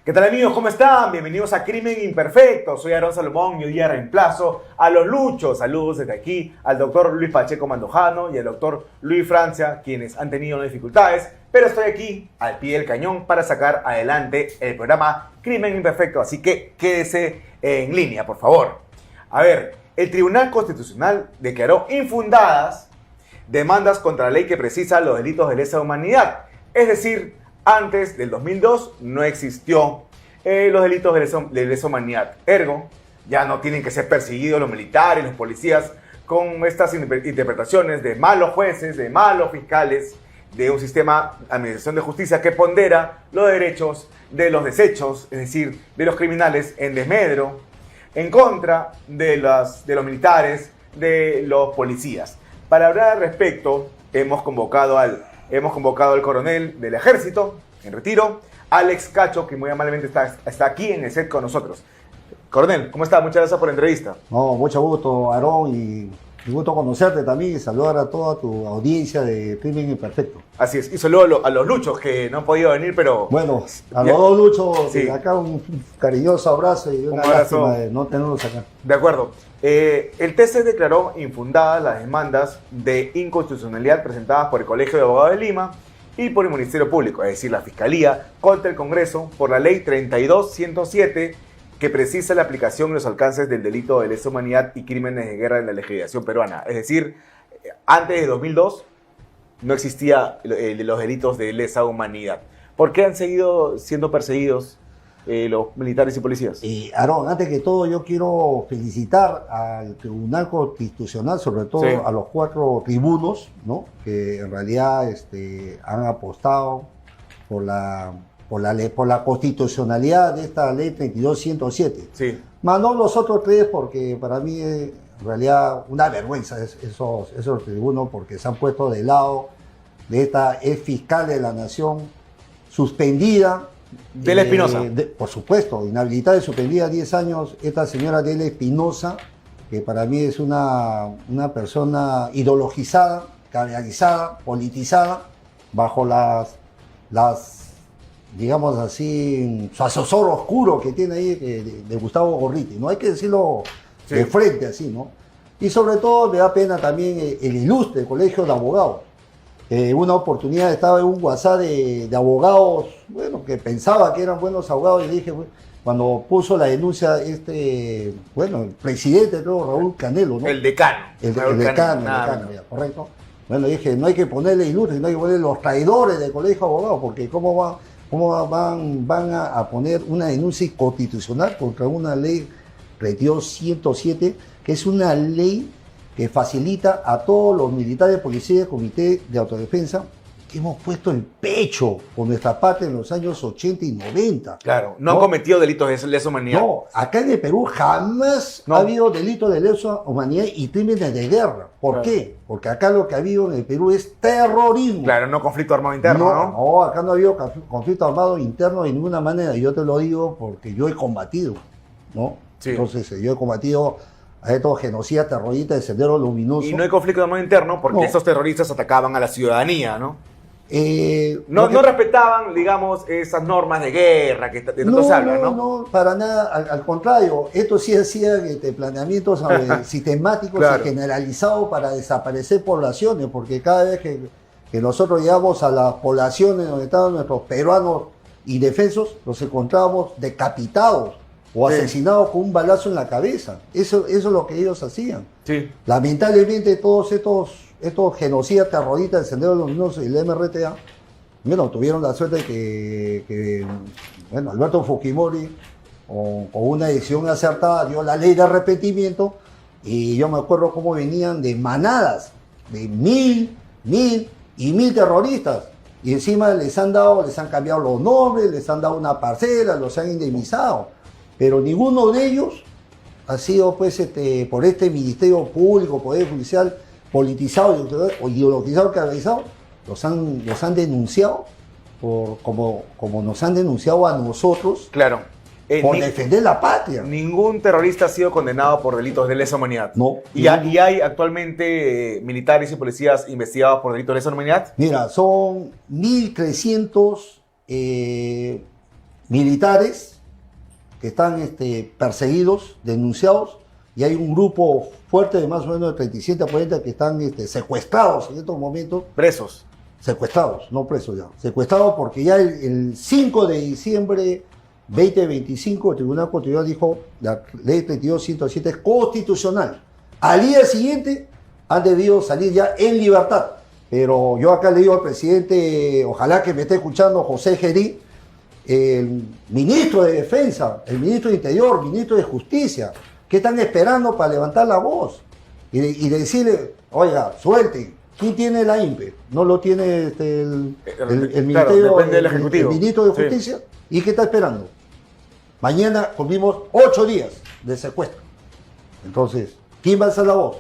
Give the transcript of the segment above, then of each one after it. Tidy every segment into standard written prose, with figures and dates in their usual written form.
¿Qué tal amigos? ¿Cómo están? Bienvenidos a Crimen Imperfecto. Soy Aarón Salomón y hoy día reemplazo a los Luchos. Saludos desde aquí al doctor Luis Pacheco Mandojano y al doctor Luis Francia, quienes han tenido dificultades, pero estoy aquí al pie del cañón para sacar adelante el programa Crimen Imperfecto. Así que quédese en línea, por favor. A ver, el Tribunal Constitucional declaró infundadas demandas contra la ley que precisa los delitos de lesa humanidad. Es decir, antes del 2002 no existió los delitos de lesa humanidad. Ergo, ya no tienen que ser perseguidos los militares, los policías, con estas interpretaciones de malos jueces, de malos fiscales, de un sistema de administración de justicia que pondera los derechos de los desechos, es decir, de los criminales en desmedro, en contra de los militares, de los policías. Para hablar al respecto, hemos convocado al coronel del ejército en retiro, Alex Cacho, que muy amablemente está aquí en el set con nosotros. Coronel, ¿cómo está? Muchas gracias por la entrevista. No, mucho gusto, Aarón, y gusto conocerte también y saludar a toda tu audiencia de Crimen Imperfecto. Así es, y saludo a los Luchos que no han podido venir, pero... Bueno, a los dos Luchos, sí. Acá un cariñoso abrazo y una lástima de no tenerlos acá. De acuerdo. El TC declaró infundadas las demandas de inconstitucionalidad presentadas por el Colegio de Abogados de Lima y por el Ministerio Público, es decir, la Fiscalía, contra el Congreso por la Ley 32-107, que precisa la aplicación y los alcances del delito de lesa humanidad y crímenes de guerra en la legislación peruana. Es decir, antes de 2002 no existía los delitos de lesa humanidad. ¿Por qué han seguido siendo perseguidos los militares y policías? Aarón, antes que todo yo quiero felicitar al Tribunal Constitucional, sobre todo sí, a los 4 tribunos, ¿no?, que en realidad han apostado por la constitucionalidad de esta ley 32-107. Sí. Más no los otros 3, porque para mí es en realidad una vergüenza esos tribunos, porque se han puesto de lado de esta ex fiscal de la nación suspendida. Dela Espinosa. Por supuesto, inhabilitada y suspendida 10 años, esta señora Dela Espinosa, que para mí es una persona ideologizada, canalizada, politizada, bajo las digamos así, su asesor oscuro que tiene ahí de Gustavo Gorriti, ¿no? Hay que decirlo sí, de frente así, ¿no? Y sobre todo me da pena también el ilustre Colegio de Abogados. Una oportunidad estaba en un WhatsApp de abogados, bueno, que pensaba que eran buenos abogados, y dije, bueno, cuando puso la denuncia el presidente, creo, Raúl Canelo, ¿no? El decano. El decano, ya, correcto. Bueno, dije, no hay que ponerle ilustres, no hay que ponerle los traidores del Colegio de Abogados, porque ¿cómo van a poner una denuncia inconstitucional contra una ley 32-107, que es una ley que facilita a todos los militares, policías y comité de autodefensa que hemos puesto el pecho por nuestra parte en los años 80 y 90. Claro, no han cometido delitos de lesa humanidad. No, acá en el Perú jamás ha habido delitos de lesa humanidad y crímenes de guerra. ¿Por qué? Porque acá lo que ha habido en el Perú es terrorismo. Claro, no conflicto armado interno, ¿no? No, acá no ha habido conflicto armado interno de ninguna manera. Yo te lo digo porque yo he combatido, ¿no? Sí. Entonces, yo he combatido a estos genocidas terroristas de Sendero Luminoso. Y no hay conflicto armado interno porque esos terroristas atacaban a la ciudadanía, ¿no? No respetaban, digamos, esas normas de guerra que de tanto se habla, ¿no? No, para nada, al contrario, esto sí hacían planeamientos sistemáticos y generalizados para desaparecer poblaciones, porque cada vez que nosotros llegamos a las poblaciones donde estaban nuestros peruanos indefensos, los encontrábamos decapitados o asesinados con un balazo en la cabeza. Eso es lo que ellos hacían. Sí. Lamentablemente todos estos genocidas terroristas del Sendero Luminoso y el MRTA, bueno, tuvieron la suerte que Alberto Fujimori, con una decisión acertada, dio la ley de arrepentimiento, y yo me acuerdo cómo venían de manadas, de mil terroristas, y encima les han cambiado los nombres, les han dado una parcela, los han indemnizado, pero ninguno de ellos ha sido, pues, por este Ministerio Público, Poder Judicial, politizado o ideologizado, canalizado, los han denunciado como nos han denunciado a nosotros. Claro. Por defender la patria. Ningún terrorista ha sido condenado por delitos de lesa humanidad. No. ¿Y hay actualmente militares y policías investigados por delitos de lesa humanidad? Mira, son 1.300 militares que están perseguidos, denunciados, y hay un grupo fuerte de más o menos de 37 a 40 que están secuestrados en estos momentos. Presos. Secuestrados, no presos ya. Secuestrados porque ya el 5 de diciembre 2025 el Tribunal Constitucional dijo la ley 32.107 es constitucional. Al día siguiente han debido salir ya en libertad. Pero yo acá le digo al presidente, ojalá que me esté escuchando, José Gerí, el ministro de Defensa, el ministro de Interior, el ministro de Justicia, ¿qué están esperando para levantar la voz? Y decirle, oiga, suelten. ¿Quién tiene la INPE? ¿No lo tiene el ministerio, depende del Ejecutivo. El ministro de Justicia? Sí. ¿Y qué está esperando? Mañana cumplimos 8 días de secuestro. Entonces, ¿quién va a alzar la voz?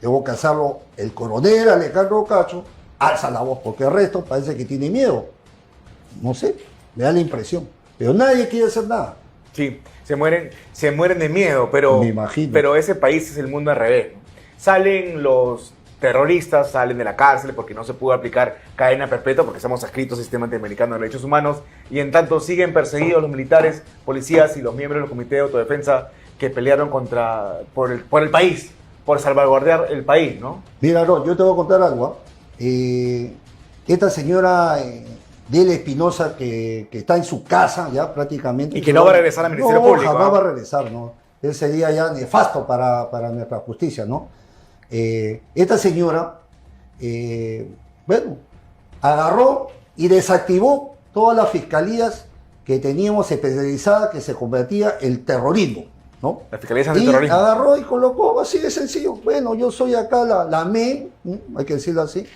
Tengo que hacerlo el coronel Alejandro Cacho, alza la voz, porque el resto parece que tiene miedo. No sé, me da la impresión. Pero nadie quiere hacer nada. Sí, se mueren de miedo, pero, me imagino. Pero ese país es el mundo al revés, ¿no? Salen los terroristas, salen de la cárcel porque no se pudo aplicar cadena perpetua porque estamos adscritos al Sistema Interamericano de Derechos Humanos, y en tanto siguen perseguidos los militares, policías y los miembros del Comité de Autodefensa que pelearon por el país, por salvaguardar el país, ¿no? Mira, no, yo te voy a contar algo. Esta señora Dela Espinosa que está en su casa ya prácticamente. Y que no va a regresar al Ministerio Público. No, jamás va a regresar, ¿no? Él sería ya nefasto para nuestra justicia, ¿no? Esta señora, bueno, agarró y desactivó todas las fiscalías que teníamos especializadas que se combatía el terrorismo, ¿no? Las fiscalías antiterrorismo. Agarró y colocó así de sencillo. Bueno, yo soy acá la MEN, hay que decirlo así,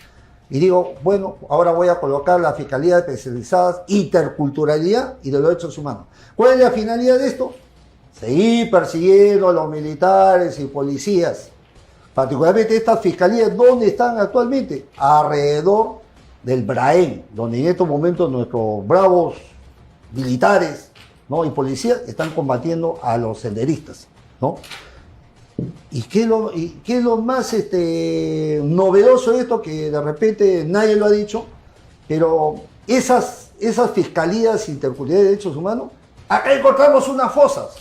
y digo, bueno, ahora voy a colocar las fiscalías especializadas interculturalidad y de los derechos humanos. ¿Cuál es la finalidad de esto? Seguir persiguiendo a los militares y policías. Particularmente estas fiscalías, ¿dónde están actualmente? Alrededor del Braén, donde en estos momentos nuestros bravos militares, ¿no? y policías están combatiendo a los senderistas, ¿no? ¿Y qué es lo más novedoso de esto? Que de repente nadie lo ha dicho, pero esas fiscalías interculturales de derechos humanos, acá encontramos unas fosas,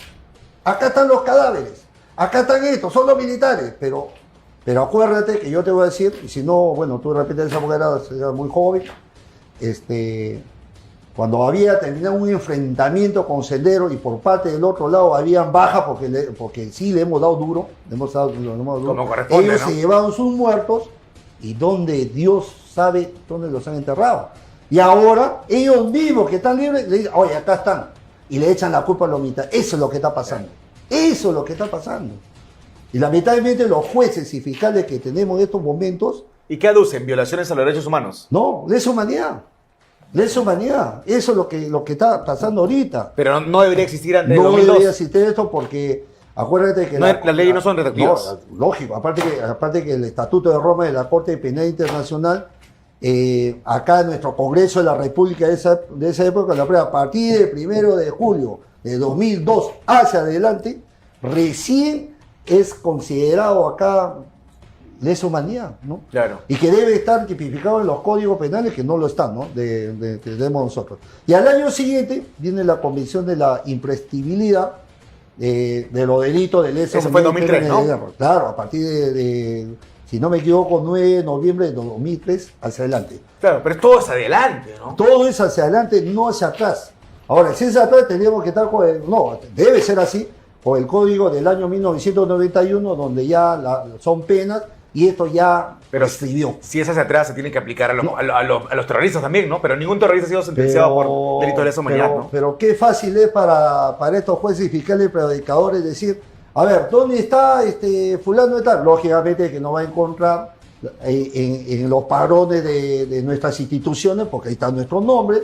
acá están los cadáveres, acá están estos, son los militares, pero acuérdate que yo te voy a decir, y si no, bueno, tú de repente en esa época eras muy joven, cuando había terminado un enfrentamiento con Sendero y por parte del otro lado habían bajas porque sí le hemos dado duro, como corresponde, ellos ¿no? se llevaban sus muertos y donde Dios sabe dónde los han enterrado. Y ahora ellos mismos que están libres le dicen, oye, acá están, y le echan la culpa a los militares. Eso es lo que está pasando. Eso es lo que está pasando. Y lamentablemente los jueces y fiscales que tenemos en estos momentos... ¿Y qué aducen? ¿Violaciones a los derechos humanos? No, lesa humanidad. Lesa humanidad. Eso es lo que está pasando ahorita. Pero no debería existir antes de 2002. No debería existir esto porque acuérdate que... las leyes no son retroactivas. No, lógico. Aparte que el Estatuto de Roma de la Corte Penal Internacional, acá en nuestro Congreso de la República de esa época, a partir del 1 de julio de 2002 hacia adelante, recién es considerado acá lesa humanidad, ¿no? Claro. Y que debe estar tipificado en los códigos penales, que no lo están, ¿no? Que tenemos nosotros. Y al año siguiente viene la convención de la imprescriptibilidad de los delitos de lesa humanidad. Eso fue en 2003, ¿no? Claro, a partir de, si no me equivoco, 9 de noviembre de 2003 hacia adelante. Claro, pero todo es adelante, ¿no? Todo es hacia adelante, no hacia atrás. Ahora, si es hacia atrás, tendríamos que estar con no, debe ser así, con el código del año 1991, donde ya son penas, y esto ya escribió. Si es hacia atrás, se tiene que aplicar a los terroristas también, ¿no? Pero ningún terrorista ha sido sentenciado por delito de lesa humanidad, ¿no? Pero qué fácil es para estos jueces y fiscales y predicadores decir, a ver, ¿dónde está fulano de tal? Lógicamente que no va a encontrar en los padrones de nuestras instituciones, porque ahí está nuestro nombre.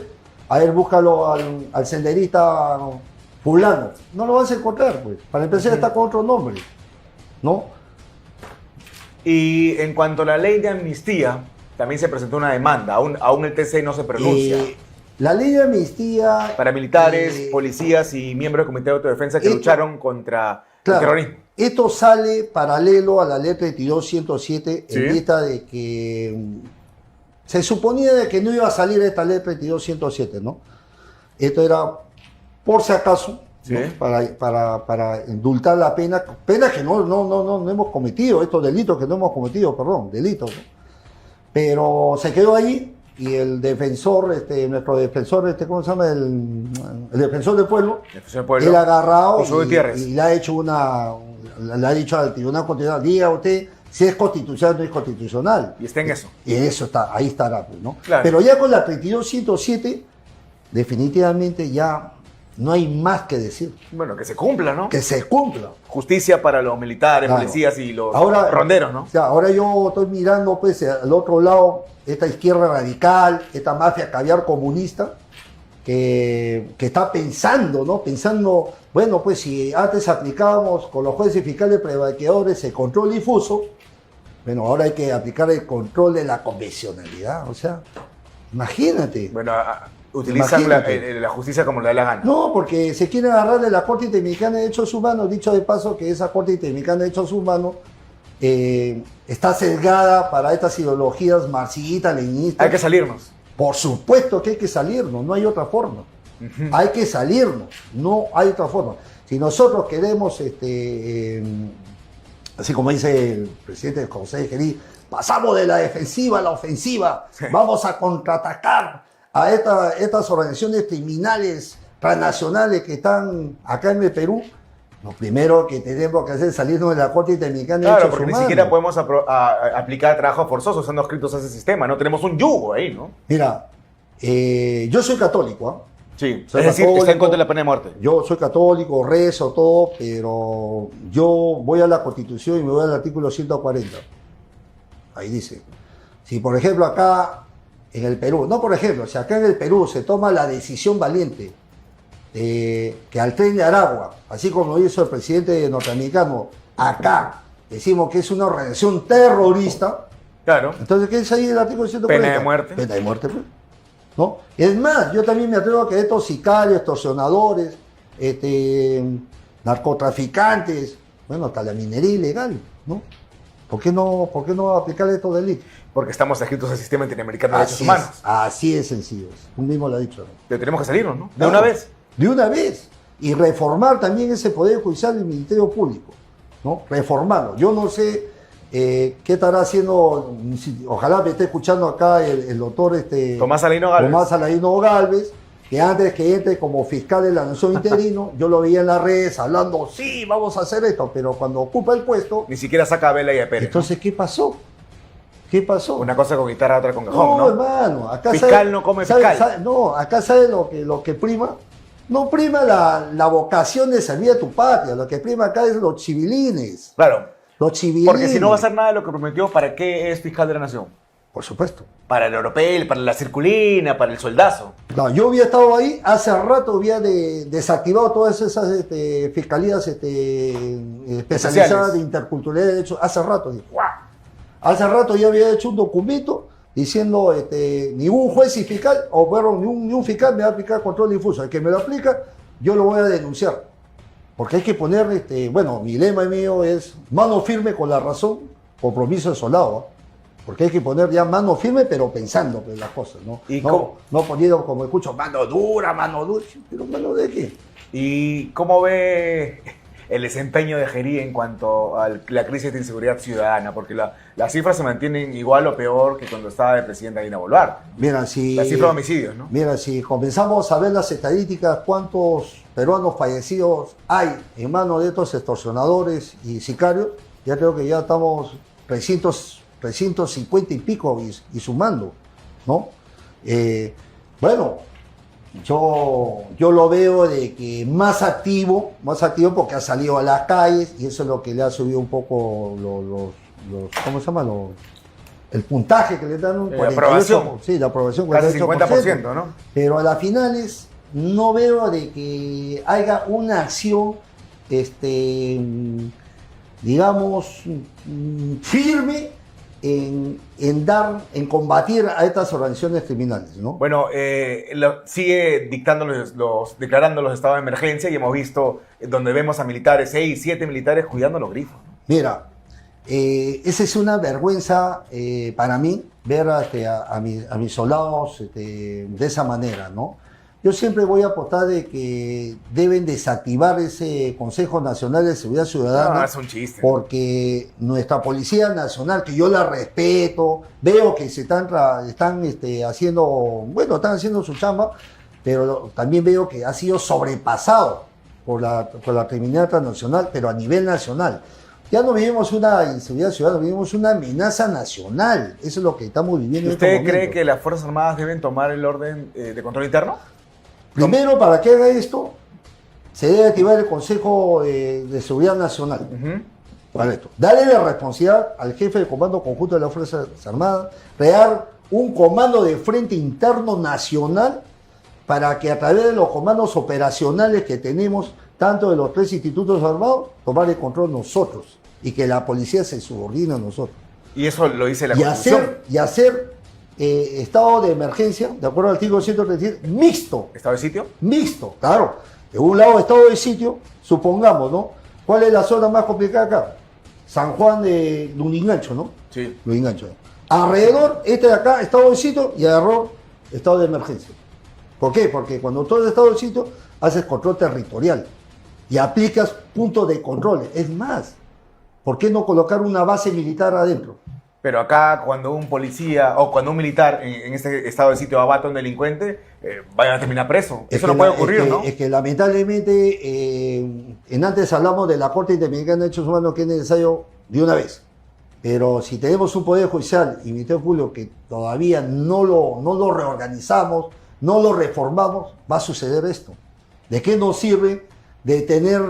A ver, búscalo al senderista fulano. No lo vas a encontrar, pues. Para empezar está con otro nombre, ¿no? Y en cuanto a la ley de amnistía, también se presentó una demanda. Aún el TC no se pronuncia. La ley de amnistía... Para militares, policías y miembros del Comité de Autodefensa que lucharon contra el terrorismo. Esto sale paralelo a la ley 32.107 en vista de que se suponía de que no iba a salir esta ley 32.107, ¿no? Esto era por si acaso, Sí. ¿no? Para indultar la pena que no hemos cometido, estos delitos que no hemos cometido, perdón, delitos, ¿no? Pero se quedó ahí y el defensor, nuestro defensor, ¿cómo se llama? El defensor del pueblo, él ha agarrado y le ha hecho le ha dicho al Tribunal Constitucional, diga usted si es constitucional o no es constitucional. Y está en eso. Y eso está, ahí estará, pues, ¿no? Claro. Pero ya con la 32.107, definitivamente ya no hay más que decir. Bueno, que se cumpla, ¿no? Que se cumpla. Justicia para los militares, Claro. policías y los ronderos, ¿no? O sea, ahora yo estoy mirando, pues, al otro lado, esta izquierda radical, esta mafia caviar comunista, que está pensando, ¿no? Pensando, bueno, pues si antes aplicábamos con los jueces fiscales prevariadores el control difuso, bueno, ahora hay que aplicar el control de la convencionalidad. O sea, imagínate. Bueno, utilizan la justicia como le da la gana. No, porque se quiere agarrar de la Corte Interamericana de Derechos Humanos, dicho de paso que esa Corte Interamericana de Derechos Humanos está sesgada para estas ideologías marxistas, leninistas. Hay que salirnos. Por supuesto que hay que salirnos, no hay otra forma. Hay que salirnos, no hay otra forma. Si nosotros queremos, así como dice el presidente José de Gerí, pasamos de la defensiva a la ofensiva, vamos a contraatacar a estas organizaciones criminales transnacionales que están acá en el Perú. Lo primero que tenemos que hacer es salirnos de la Corte Interamericana de Derechos porque Humanos. ni siquiera podemos aplicar trabajo forzoso, estando adscritos a ese sistema. No tenemos un yugo ahí, ¿no? Mira, yo soy católico, ¿ah? Sí, Soy es decir, católico, está en contra de la pena de muerte. Yo soy católico, rezo, todo, pero yo voy a la Constitución y me voy al artículo 140. Ahí dice, si por ejemplo acá en el Perú, no por ejemplo, si acá en el Perú se toma la decisión valiente que al Tren de Aragua, así como lo hizo el presidente norteamericano, acá decimos que es una organización terrorista, claro. Entonces, ¿qué es ahí el artículo 140? Pena de muerte. Pena de muerte, pues. ¿No? Es más, yo también me atrevo a que estos sicarios, extorsionadores, narcotraficantes, bueno, hasta la minería ilegal, ¿no? ¿Por qué no aplicar estos delitos? Porque estamos adscritos al sistema interamericano de derechos humanos. Así es sencillo. Tú mismo lo has dicho, ¿no? Pero tenemos que salirnos, ¿no? De Claro, una vez. De una vez. Y reformar también ese Poder Judicial y el Ministerio Público, ¿no? Reformarlo. Yo no sé qué estará haciendo, ojalá me esté escuchando acá el doctor Tomás Aladino Gálvez. Tomás Aladino Gálvez, que antes que entre como fiscal de la Nación interino, yo lo veía en las redes hablando, sí, vamos a hacer esto, pero cuando ocupa el puesto, Ni siquiera saca a Vela y a Pérez. entonces, ¿qué pasó? ¿Qué pasó? Una cosa con guitarra, otra con cajón, No, ¿no? hermano, acá Fiscal no come fiscal. no, acá sabe lo que prima. No prima la vocación de servir a tu patria, lo que prima acá es los civilines. Claro. Los civilines. Porque si no va a hacer nada de lo que prometió, ¿para qué es fiscal de la nación? Por supuesto. Para el europeo, para la circulina, para el soldazo. No, yo había estado ahí, hace rato había desactivado todas esas fiscalías especializadas de interculturalidad de derechos, hace rato. Hace rato ya había hecho un documento diciendo ningún juez y fiscal, o bueno, ni un fiscal me va a aplicar control difuso. El que me lo aplica, yo lo voy a denunciar. Porque hay que poner, bueno, mi lema mío es mano firme con la razón, compromiso de soldado. Porque hay que poner ya mano firme, pero pensando en las cosas, ¿no? ¿Y no poniendo, como escucho, mano dura, pero ¿mano de qué? ¿Y cómo ve el desempeño de Gerí en cuanto a la crisis de inseguridad ciudadana? Porque las cifras se mantienen igual o peor que cuando estaba de presidente Dina Boluarte. Mira, La cifra de homicidios, ¿no? Mira, si comenzamos a ver las estadísticas, cuántos peruanos fallecidos hay en manos de estos extorsionadores y sicarios, ya creo que ya estamos 350 y pico y sumando, ¿no? Bueno, yo lo veo de que más activo porque ha salido a las calles y eso es lo que le ha subido un poco ¿cómo se llama? El puntaje que le dan. La aprobación. Sí, la aprobación. Casi 50%, ¿no? Pero a las finales no veo de que haya una acción, digamos, firme en combatir a estas organizaciones criminales, ¿no? Bueno, sigue declarando los estados de emergencia y hemos visto donde vemos a militares, 6, 7 militares cuidando los grifos, ¿no? Mira, esa es una vergüenza para mí ver a mis soldados de esa manera, ¿no? Yo siempre voy a apostar de que deben desactivar ese Consejo Nacional de Seguridad Ciudadana. No, es un chiste. Porque nuestra Policía Nacional, que yo la respeto, veo que se están haciendo, bueno, están haciendo su chamba, pero también veo que ha sido sobrepasado por la criminalidad transnacional, pero a nivel nacional. Ya no vivimos una inseguridad ciudadana, vivimos una amenaza nacional. Eso es lo que estamos viviendo en este momento. ¿Usted cree que las Fuerzas Armadas deben tomar el orden de control interno? Primero, para que haga esto, se debe activar el Consejo de Seguridad Nacional. Para esto. Darle la responsabilidad al jefe del Comando Conjunto de las Fuerzas Armadas, crear un comando de frente interno nacional para que a través de los comandos operacionales que tenemos, tanto de los 3 institutos armados, tomar el control nosotros y que la policía se subordine a nosotros. Y eso lo dice la Constitución. Y hacer estado de emergencia, de acuerdo al artículo 137, mixto. ¿Estado de sitio? Mixto, claro. De un lado, estado de sitio, supongamos, ¿no? ¿Cuál es la zona más complicada acá? San Juan de Lurigancho, ¿no? Sí. Lurigancho. Alrededor, este de acá, estado de sitio, y alrededor, estado de emergencia. ¿Por qué? Porque cuando todo es estado de sitio, haces control territorial y aplicas puntos de control. Es más, ¿por qué no colocar una base militar adentro? Pero acá, cuando un policía o cuando un militar en este estado de sitio abate a un delincuente, vayan a terminar preso. Eso no puede ocurrir, ¿no? Es que lamentablemente, en antes hablamos de la Corte Interamericana de Derechos Humanos, que es necesario de una vez. Pero si tenemos un Poder Judicial y Ministerio Público que todavía no lo reorganizamos, no lo reformamos, va a suceder esto. ¿De qué nos sirve de tener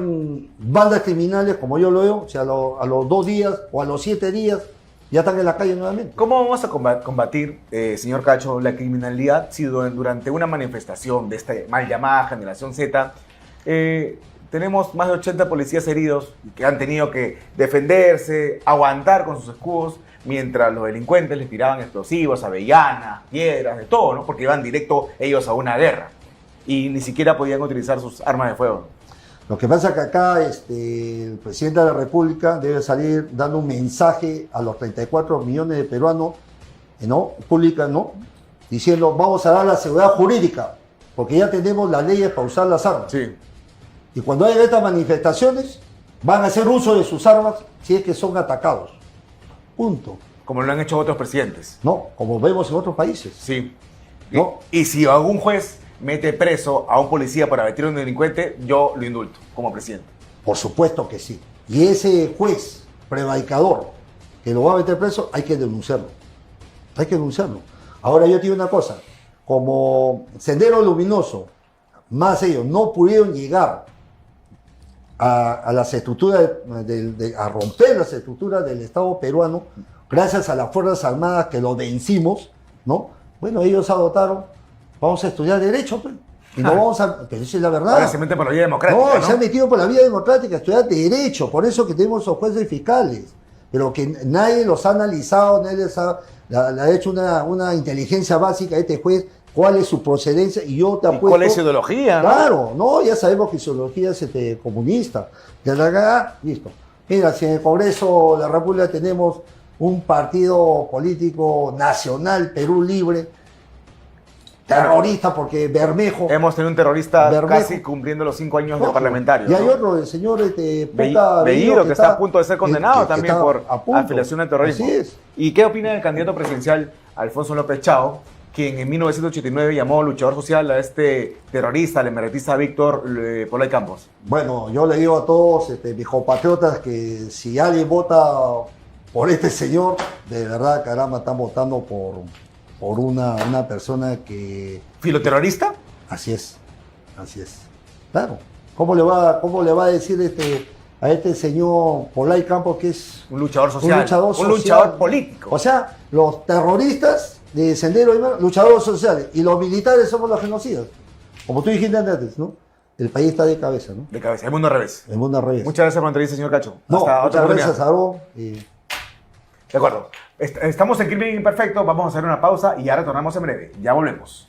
bandas criminales, como yo lo veo, o sea, a los 2 días o a los 7 días, ya están en la calle nuevamente? ¿Cómo vamos a combatir, señor Cacho, la criminalidad si durante una manifestación de esta mal llamada Generación Z tenemos más de 80 policías heridos que han tenido que defenderse, aguantar con sus escudos, mientras los delincuentes les tiraban explosivos, avellanas, piedras, de todo, ¿no? Porque iban directo ellos a una guerra y ni siquiera podían utilizar sus armas de fuego? Lo que pasa es que acá el presidente de la República debe salir dando un mensaje a los 34 millones de peruanos, ¿no? Pública, ¿no? Diciendo, vamos a dar la seguridad jurídica, porque ya tenemos las leyes para usar las armas. Sí. Y cuando haya estas manifestaciones, van a hacer uso de sus armas si es que son atacados. Punto. Como lo han hecho otros presidentes. No, como vemos en otros países. Sí. ¿No? Y si algún juez mete preso a un policía por abatir a un delincuente, yo lo indulto como presidente. Por supuesto que sí. Y ese juez prevaricador que lo va a meter preso, hay que denunciarlo. Hay que denunciarlo. Ahora yo te digo una cosa, como Sendero Luminoso, más ellos no pudieron llegar a las estructuras, a romper las estructuras del Estado peruano, gracias a las Fuerzas Armadas que lo vencimos, ¿no? Bueno, ellos adoptaron, vamos a estudiar Derecho, pues, y no vamos a... Pero eso es la verdad. Ahora se meten por la vía democrática, ¿no? Se han metido por la vía democrática a estudiar Derecho, por eso que tenemos esos jueces fiscales, pero que nadie los ha analizado, nadie le ha hecho una inteligencia básica a este juez, cuál es su procedencia, y yo te apuesto... ¿Cuál es su ideología? Claro, no, ya sabemos que su ideología es comunista. De la cagada, listo. Mira, si en el Congreso de la República tenemos un partido político nacional, Perú Libre, terrorista, porque Bermejo... Hemos tenido un terrorista casi cumpliendo los 5 años de parlamentario. Y hay otro, el señor Bellido, que está a punto de ser condenado también por afiliación al terrorismo. Así es. ¿Y qué opina del candidato presidencial Alfonso López Chao, quien en 1989 llamó luchador social a este terrorista, al emeritista Víctor Polay Campos? Bueno, yo le digo a todos mis compatriotas que si alguien vota por este señor, de verdad, caramba, están votando por una persona que... ¿Filoterrorista? Así es. Claro. ¿Cómo le va a decir a este señor Polay Campos que es... Un luchador social. Un luchador político. O sea, los terroristas de Sendero, luchadores sociales, y los militares somos los genocidas. Como tú dijiste antes, ¿no? El país está de cabeza, ¿no? De cabeza, el mundo al revés. El mundo al revés. Muchas gracias por la entrevista, señor Cacho. Hasta muchas gracias, Aarón. De acuerdo. Estamos en Crimen Imperfecto, vamos a hacer una pausa y ya retornamos en breve. Ya volvemos.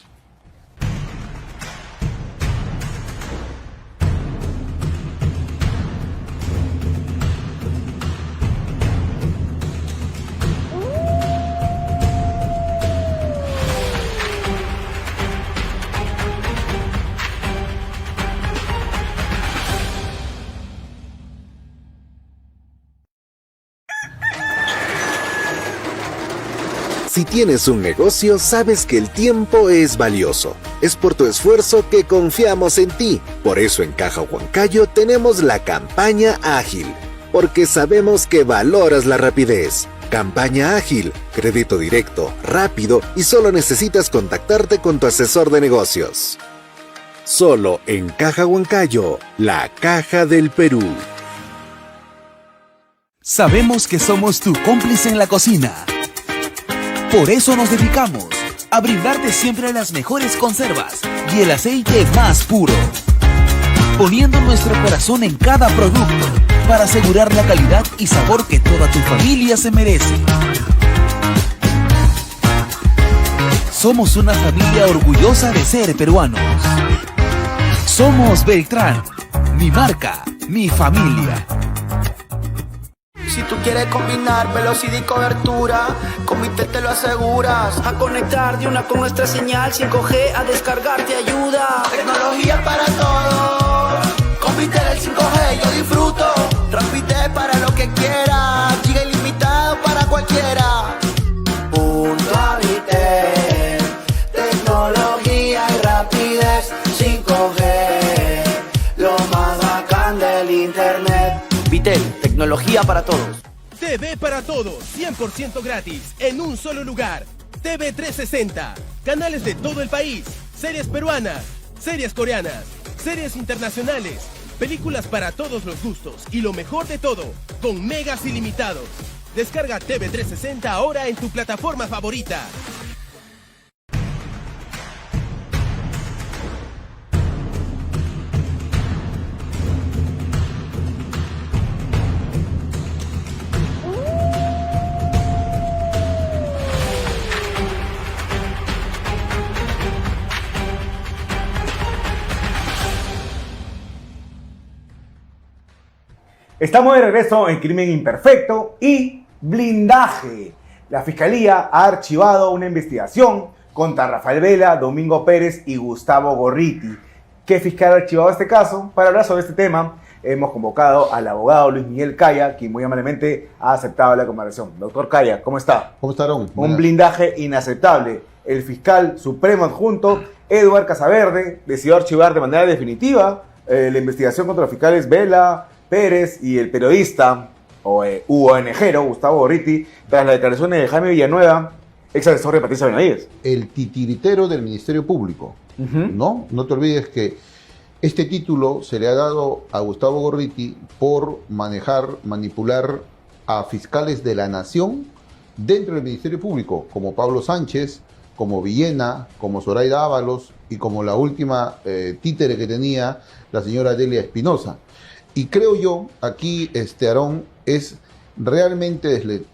Si tienes un negocio, sabes que el tiempo es valioso. Es por tu esfuerzo que confiamos en ti. Por eso en Caja Huancayo tenemos la campaña ágil, porque sabemos que valoras la rapidez. Campaña ágil, crédito directo, rápido y solo necesitas contactarte con tu asesor de negocios. Solo en Caja Huancayo, la Caja del Perú. Sabemos que somos tu cómplice en la cocina. Por eso nos dedicamos a brindarte siempre las mejores conservas y el aceite más puro, poniendo nuestro corazón en cada producto para asegurar la calidad y sabor que toda tu familia se merece. Somos una familia orgullosa de ser peruanos. Somos Beltrán, mi marca, mi familia. Si tú quieres combinar velocidad y cobertura, con Mitel te lo aseguras. A conectar de una con nuestra señal 5G, a descargar te ayuda. Tecnología para todos, con Mitel el 5G yo disfruto. Rapidez para lo que quiera, giga ilimitado para cualquiera. Punto a Mitel, tecnología y rapidez 5G, lo más bacán del internet. Vitel, tecnología para todos. TV para todos, 100% gratis, en un solo lugar. TV 360, canales de todo el país, series peruanas, series coreanas, series internacionales, películas para todos los gustos y lo mejor de todo, con megas ilimitados. Descarga TV 360 ahora en tu plataforma favorita. Estamos de regreso en Crimen Imperfecto y Blindaje. La Fiscalía ha archivado una investigación contra Rafael Vela, Domingo Pérez y Gustavo Gorriti. ¿Qué fiscal ha archivado este caso? Para hablar sobre este tema, hemos convocado al abogado Luis Miguel Caya, quien muy amablemente ha aceptado la conversación. Doctor Caya, ¿cómo está? ¿Cómo está, Aaron? Un blindaje inaceptable. El fiscal supremo adjunto, Eduard Casaverde, decidió archivar de manera definitiva la investigación contra los fiscales Vela, Pérez y el periodista o UONGero Gustavo Gorriti tras las declaraciones de Jaime Villanueva, ex asesor de Patricia Benavides. El titiritero del Ministerio Público. ¿No? No te olvides que este título se le ha dado a Gustavo Gorriti por manejar, manipular a fiscales de la nación dentro del Ministerio Público, como Pablo Sánchez, como Villena, como Zoraida Ábalos y como la última títere que tenía la señora Delia Espinosa. Y creo yo, aquí, Aarón, es realmente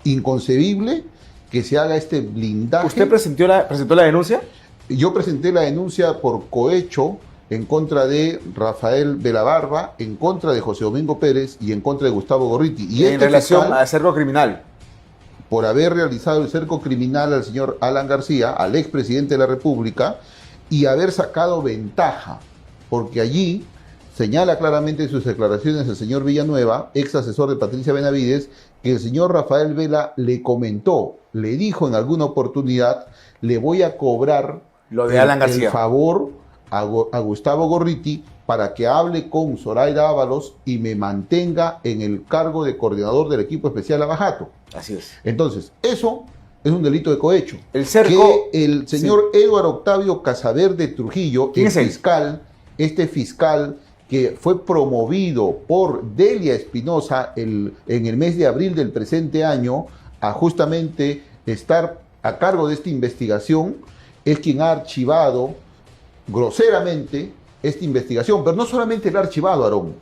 inconcebible que se haga este blindaje. ¿Usted presentó la denuncia? Yo presenté la denuncia por cohecho en contra de Rafael Velabarba, en contra de José Domingo Pérez y en contra de Gustavo Gorriti. Y en relación al cerco criminal. Por haber realizado el cerco criminal al señor Alan García, al expresidente de la República, y haber sacado ventaja, porque allí señala claramente en sus declaraciones el señor Villanueva, ex asesor de Patricia Benavides, que el señor Rafael Vela le comentó, le dijo en alguna oportunidad, le voy a cobrar lo de Alan García, el favor a Gustavo Gorriti para que hable con Zoraida Ábalos y me mantenga en el cargo de coordinador del equipo especial Abajato. Así es. Entonces, eso es un delito de cohecho. El cerco... Que el señor Eduardo Octavio Casaverde Trujillo, ¿quién es fiscal, este fiscal que fue promovido por Delia Espinosa en el mes de abril del presente año a justamente estar a cargo de esta investigación, es quien ha archivado groseramente esta investigación. Pero no solamente la ha archivado, Aarón.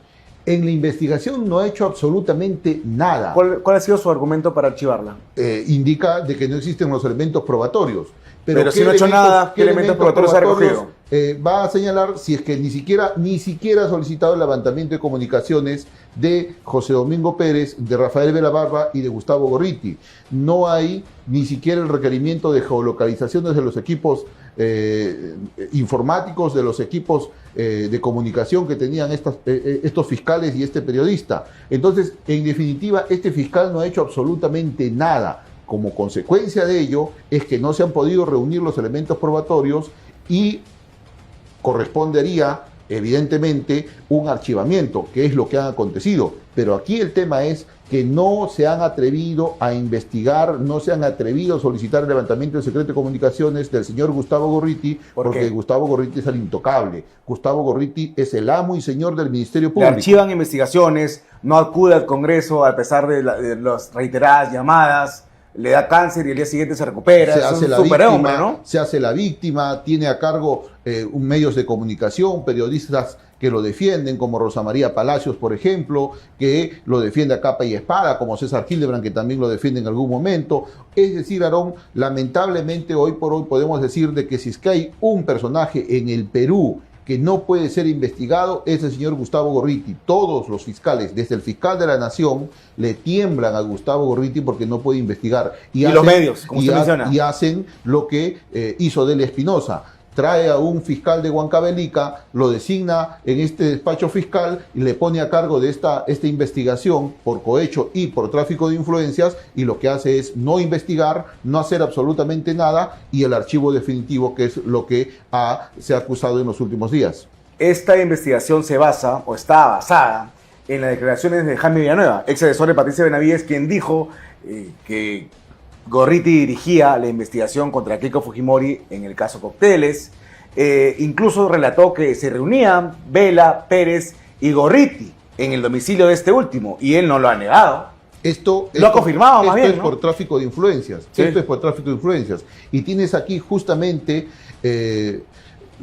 En la investigación no ha hecho absolutamente nada. ¿Cuál ha sido su argumento para archivarla? Indica de que no existen los elementos probatorios. Pero si no ha hecho nada, ¿qué elementos probatorios ha recogido? Va a señalar si es que ni siquiera ha solicitado el levantamiento de comunicaciones de José Domingo Pérez, de Rafael Velabarba y de Gustavo Gorriti. No hay ni siquiera el requerimiento de geolocalizaciones de los equipos informáticos, de los equipos de comunicación que tenían estos fiscales y este periodista. Entonces, en definitiva, este fiscal no ha hecho absolutamente nada. como consecuencia de ello es que no se han podido reunir los elementos probatorios y correspondería evidentemente un archivamiento, que es lo que ha acontecido. Pero aquí el tema es que no se han atrevido a investigar, no se han atrevido a solicitar el levantamiento del secreto de comunicaciones del señor Gustavo Gorriti, porque Gustavo Gorriti es el intocable. Gustavo Gorriti es el amo y señor del Ministerio Público. Le archivan investigaciones, no acude al Congreso a pesar de las reiteradas llamadas, le da cáncer y el día siguiente se recupera. Se hace un la superhombre, víctima, ¿no? Se hace la víctima, tiene a cargo medios de comunicación, periodistas que lo defienden, como Rosa María Palacios, por ejemplo, que lo defiende a capa y espada, como César Hildebrand, que también lo defiende en algún momento. Es decir, Aarón, lamentablemente hoy por hoy podemos decir de que si es que hay un personaje en el Perú que no puede ser investigado, es el señor Gustavo Gorriti. Todos los fiscales, desde el fiscal de la Nación, le tiemblan a Gustavo Gorriti porque no puede investigar. Y los medios, como usted menciona. Y hacen lo que hizo Delia Espinosa. Trae a un fiscal de Huancavelica, lo designa en este despacho fiscal y le pone a cargo de esta investigación por cohecho y por tráfico de influencias, y lo que hace es no investigar, no hacer absolutamente nada, y el archivo definitivo, que es lo que se ha acusado en los últimos días. Esta investigación se basa, o está basada, en las declaraciones de Jaime Villanueva, ex asesor de Patricia Benavides, quien dijo que Gorriti dirigía la investigación contra Keiko Fujimori en el caso Cócteles. Incluso relató que se reunían Vela, Pérez y Gorriti en el domicilio de este último, y él no lo ha negado. Lo ha confirmado más bien, Esto es por tráfico de influencias. Sí. Esto es por tráfico de influencias. Y tienes aquí justamente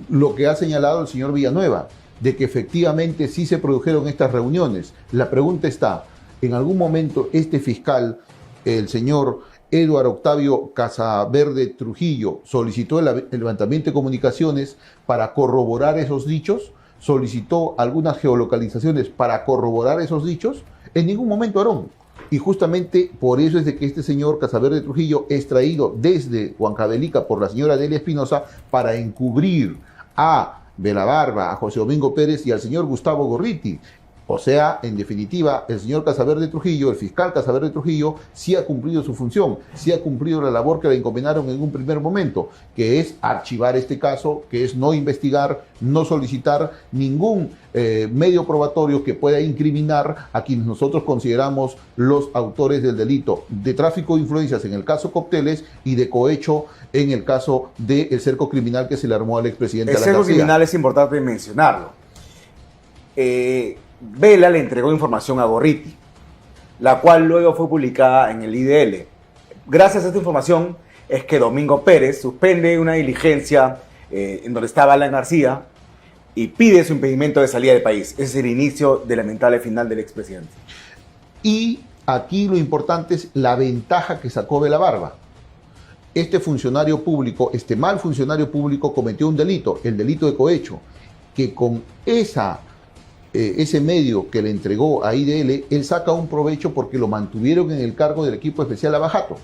lo que ha señalado el señor Villanueva, de que efectivamente sí se produjeron estas reuniones. La pregunta está, ¿en algún momento este fiscal, el señor Eduardo Octavio Casaverde Trujillo, solicitó el levantamiento de comunicaciones para corroborar esos dichos? ¿Solicitó algunas geolocalizaciones para corroborar esos dichos? En ningún momento, Aarón. Y justamente por eso es de que este señor Casaverde Trujillo es traído desde Huancavelica por la señora Delia Espinosa para encubrir a Belabarba, a José Domingo Pérez y al señor Gustavo Gorriti. O sea, en definitiva, el señor Casaverde Trujillo, el fiscal Casaverde Trujillo, sí ha cumplido su función, sí ha cumplido la labor que le encomendaron en un primer momento, que es archivar este caso, que es no investigar, no solicitar ningún medio probatorio que pueda incriminar a quienes nosotros consideramos los autores del delito de tráfico de influencias en el caso Cócteles y de cohecho en el caso del cerco criminal que se le armó al expresidente Alan García. El cerco criminal es importante mencionarlo. Vela le entregó información a Gorriti, la cual luego fue publicada en el IDL. Gracias a esta información es que Domingo Pérez suspende una diligencia en donde estaba Alan García y pide su impedimento de salida del país. Ese es el inicio del lamentable final del expresidente. Y aquí lo importante es la ventaja que sacó Belabarba. Este funcionario público, este mal funcionario público, cometió un delito, el delito de cohecho, que con ese medio que le entregó a IDL, él saca un provecho porque lo mantuvieron en el cargo del equipo especial Abajato.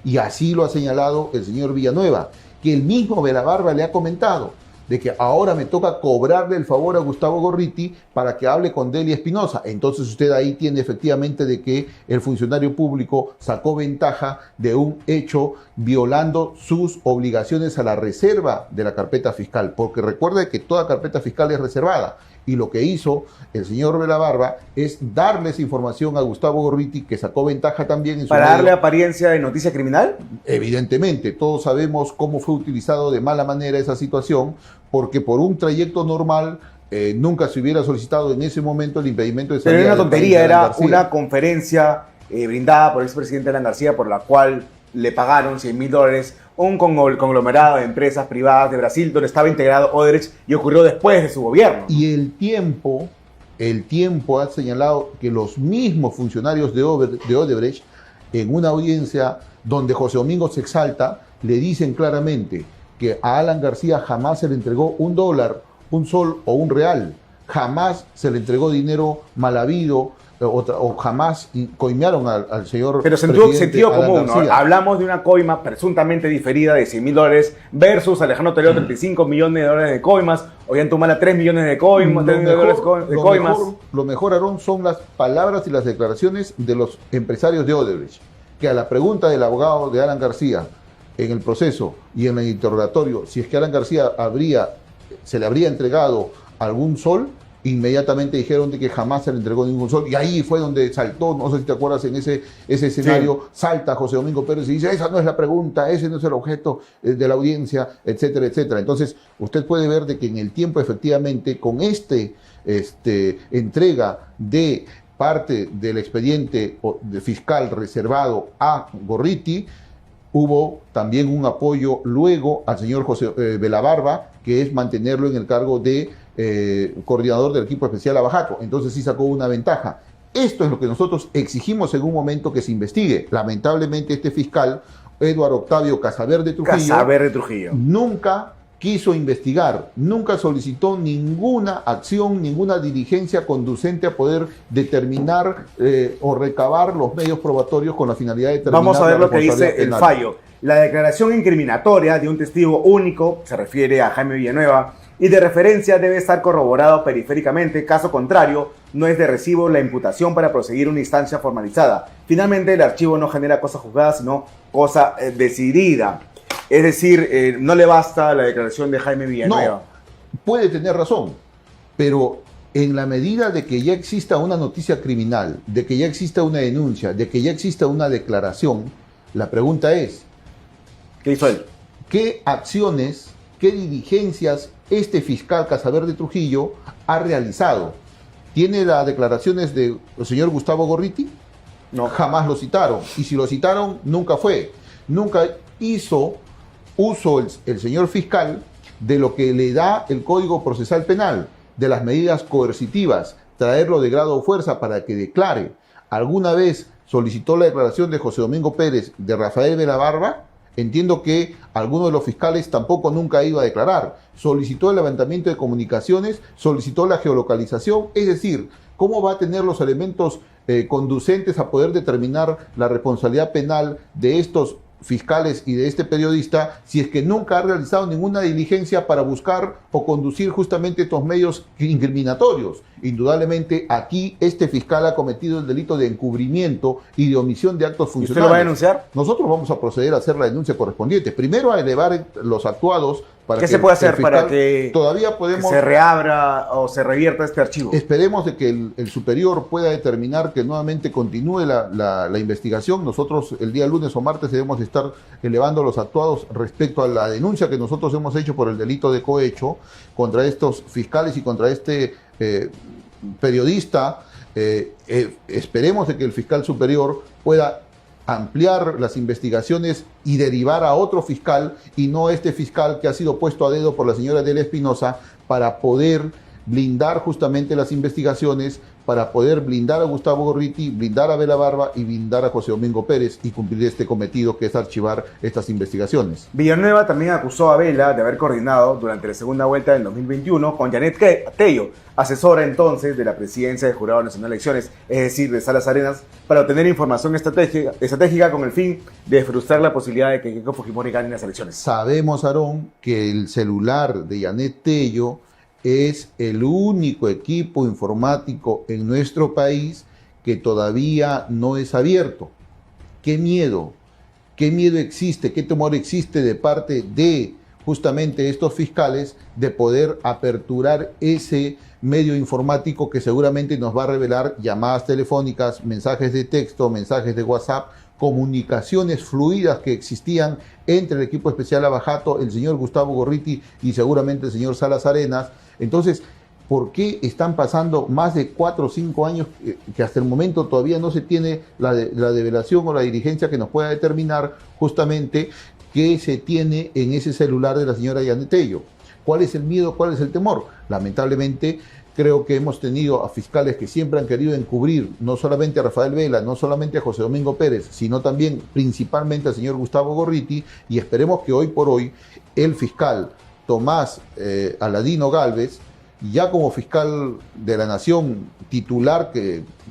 Y así lo ha señalado el señor Villanueva, que el mismo Belabarba le ha comentado de que ahora me toca cobrarle el favor a Gustavo Gorriti para que hable con Delia Espinosa. Entonces usted ahí tiene efectivamente de que el funcionario público sacó ventaja de un hecho violando sus obligaciones a la reserva de la carpeta fiscal, porque recuerde que toda carpeta fiscal es reservada. Y lo que hizo el señor Belabarba es darle esa información a Gustavo Gorriti, que sacó ventaja también en su ¿Para darle apariencia de noticia criminal? Evidentemente, todos sabemos cómo fue utilizado de mala manera esa situación, porque por un trayecto normal nunca se hubiera solicitado en ese momento el impedimento de salida. Pero era una tontería, era García. una conferencia brindada por el expresidente Alan García, por la cual le pagaron $100.000 un conglomerado de empresas privadas de Brasil, donde estaba integrado Odebrecht, y ocurrió después de su gobierno. Y el tiempo ha señalado que los mismos funcionarios de Odebrecht, en una audiencia donde José Domingo se exalta, le dicen claramente que a Alan García jamás se le entregó $1, un sol o un real, jamás se le entregó dinero mal habido, o jamás coimearon al señor. Pero sentido común, ¿no? Hablamos de una coima presuntamente diferida de $100.000 versus Alejandro Toledo, $35 millones de coimas, Ollanta 3 millones de coimas. Lo mejor, Aarón, son las palabras y las declaraciones de los empresarios de Odebrecht, que a la pregunta del abogado de Alan García en el proceso y en el interrogatorio, si es que Alan García se le habría entregado algún sol, inmediatamente dijeron de que jamás se le entregó ningún sol, y ahí fue donde saltó, no sé si te acuerdas, en ese escenario, salta José Domingo Pérez y dice, esa no es la pregunta, ese no es el objeto de la audiencia, etcétera, etcétera. Entonces, usted puede ver de que en el tiempo, efectivamente, con entrega de parte del expediente fiscal reservado a Gorriti, hubo también un apoyo luego al señor José Velabarba, que es mantenerlo en el cargo de coordinador del equipo especial Abajato. Entonces sí sacó una ventaja. Esto es lo que nosotros exigimos en un momento que se investigue. Lamentablemente este fiscal, Eduardo Octavio Casaverde Trujillo, nunca quiso investigar, nunca solicitó ninguna acción, ninguna diligencia conducente a poder determinar o recabar los medios probatorios con la finalidad de determinar. Vamos a ver lo que dice el fallo. La declaración incriminatoria de un testigo único, se refiere a Jaime Villanueva, y de referencia debe estar corroborado periféricamente, caso contrario, no es de recibo la imputación para proseguir una instancia formalizada. Finalmente, el archivo no genera cosa juzgada, sino cosa decidida. Es decir, no le basta la declaración de Jaime Villanueva. No, puede tener razón, pero en la medida de que ya exista una noticia criminal, de que ya exista una denuncia, de que ya exista una declaración, la pregunta es, ¿qué hizo él? ¿Qué acciones, qué diligencias este fiscal Casaverde Trujillo ha realizado? ¿Tiene las declaraciones del señor Gustavo Gorriti? No. Jamás lo citaron. Y si lo citaron, nunca fue. Nunca hizo uso el señor fiscal de lo que le da el Código Procesal Penal, de las medidas coercitivas, traerlo de grado o fuerza para que declare. ¿Alguna vez solicitó la declaración de José Domingo Pérez, de Rafael Velabarba? Entiendo que alguno de los fiscales tampoco nunca iba a declarar. Solicitó el levantamiento de comunicaciones, solicitó la geolocalización, es decir, ¿cómo va a tener los elementos conducentes a poder determinar la responsabilidad penal de estos fiscales y de este periodista si es que nunca ha realizado ninguna diligencia para buscar o conducir justamente estos medios incriminatorios? Indudablemente aquí este fiscal ha cometido el delito de encubrimiento y de omisión de actos funcionales. ¿Usted lo va a denunciar? Nosotros vamos a proceder a hacer la denuncia correspondiente. Primero a elevar los actuados para ¿qué se puede hacer para que todavía podemos se reabra o se revierta este archivo? Esperemos de que el superior pueda determinar que nuevamente continúe la investigación. Nosotros el día lunes o martes debemos estar elevando los actuados respecto a la denuncia que nosotros hemos hecho por el delito de cohecho contra estos fiscales y contra este periodista. Esperemos de que el fiscal superior pueda ampliar las investigaciones y derivar a otro fiscal, y no este fiscal que ha sido puesto a dedo por la señora Adela Espinosa, para poder blindar justamente las investigaciones, para poder blindar a Gustavo Gorriti, blindar a Velabarba y blindar a José Domingo Pérez y cumplir este cometido que es archivar estas investigaciones. Villanueva también acusó a Vela de haber coordinado durante la segunda vuelta del 2021 con Janet Tello, asesora entonces de la presidencia del Jurado Nacional de Elecciones, es decir, de Salas Arenas, para obtener información estratégica con el fin de frustrar la posibilidad de que Keiko Fujimori gane las elecciones. Sabemos, Aarón, que el celular de Janet Tello es el único equipo informático en nuestro país que todavía no es abierto. ¿Qué miedo? ¿Qué miedo existe? ¿Qué temor existe de parte de justamente estos fiscales de poder aperturar ese medio informático que seguramente nos va a revelar llamadas telefónicas, mensajes de texto, mensajes de WhatsApp, comunicaciones fluidas que existían entre el equipo especial Abajato, el señor Gustavo Gorriti y seguramente el señor Salas Arenas? Entonces, ¿por qué están pasando más de 4 o 5 años que hasta el momento todavía no se tiene la develación o la diligencia que nos pueda determinar justamente qué se tiene en ese celular de la señora Janet Tello? ¿Cuál es el miedo? ¿Cuál es el temor? Lamentablemente, creo que hemos tenido a fiscales que siempre han querido encubrir no solamente a Rafael Vela, no solamente a José Domingo Pérez, sino también principalmente al señor Gustavo Gorriti, y esperemos que hoy por hoy el fiscal Tomás Aladino Gálvez, ya como fiscal de la Nación titular,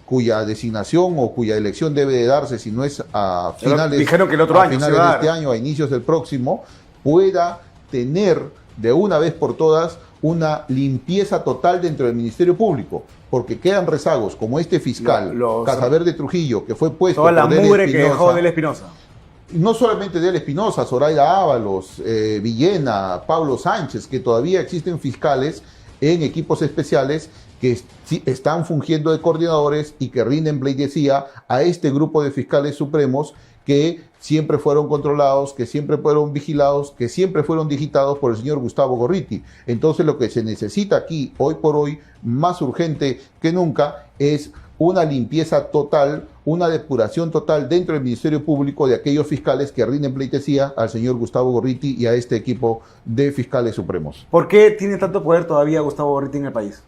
cuya designación o cuya elección debe de darse, si no es a finales, dijeron que el otro año, finales de este año, a inicios del próximo, pueda tener de una vez por todas una limpieza total dentro del Ministerio Público, porque quedan rezagos como este fiscal, Casaverde Trujillo, que fue puesto toda la por Dele mugre que Espinosa, dejó Dele Espinosa. no solamente Dele Espinosa, Zoraida Ábalos, Villena, Pablo Sánchez, que todavía existen fiscales en equipos especiales que están fungiendo de coordinadores y que rinden pleitesía a este grupo de fiscales supremos que siempre fueron controlados, que siempre fueron vigilados, que siempre fueron digitados por el señor Gustavo Gorriti. Entonces lo que se necesita aquí, hoy por hoy, más urgente que nunca, es una limpieza total, una depuración total dentro del Ministerio Público de aquellos fiscales que rinden pleitesía al señor Gustavo Gorriti y a este equipo de fiscales supremos. ¿Por qué tiene tanto poder todavía Gustavo Gorriti en el país?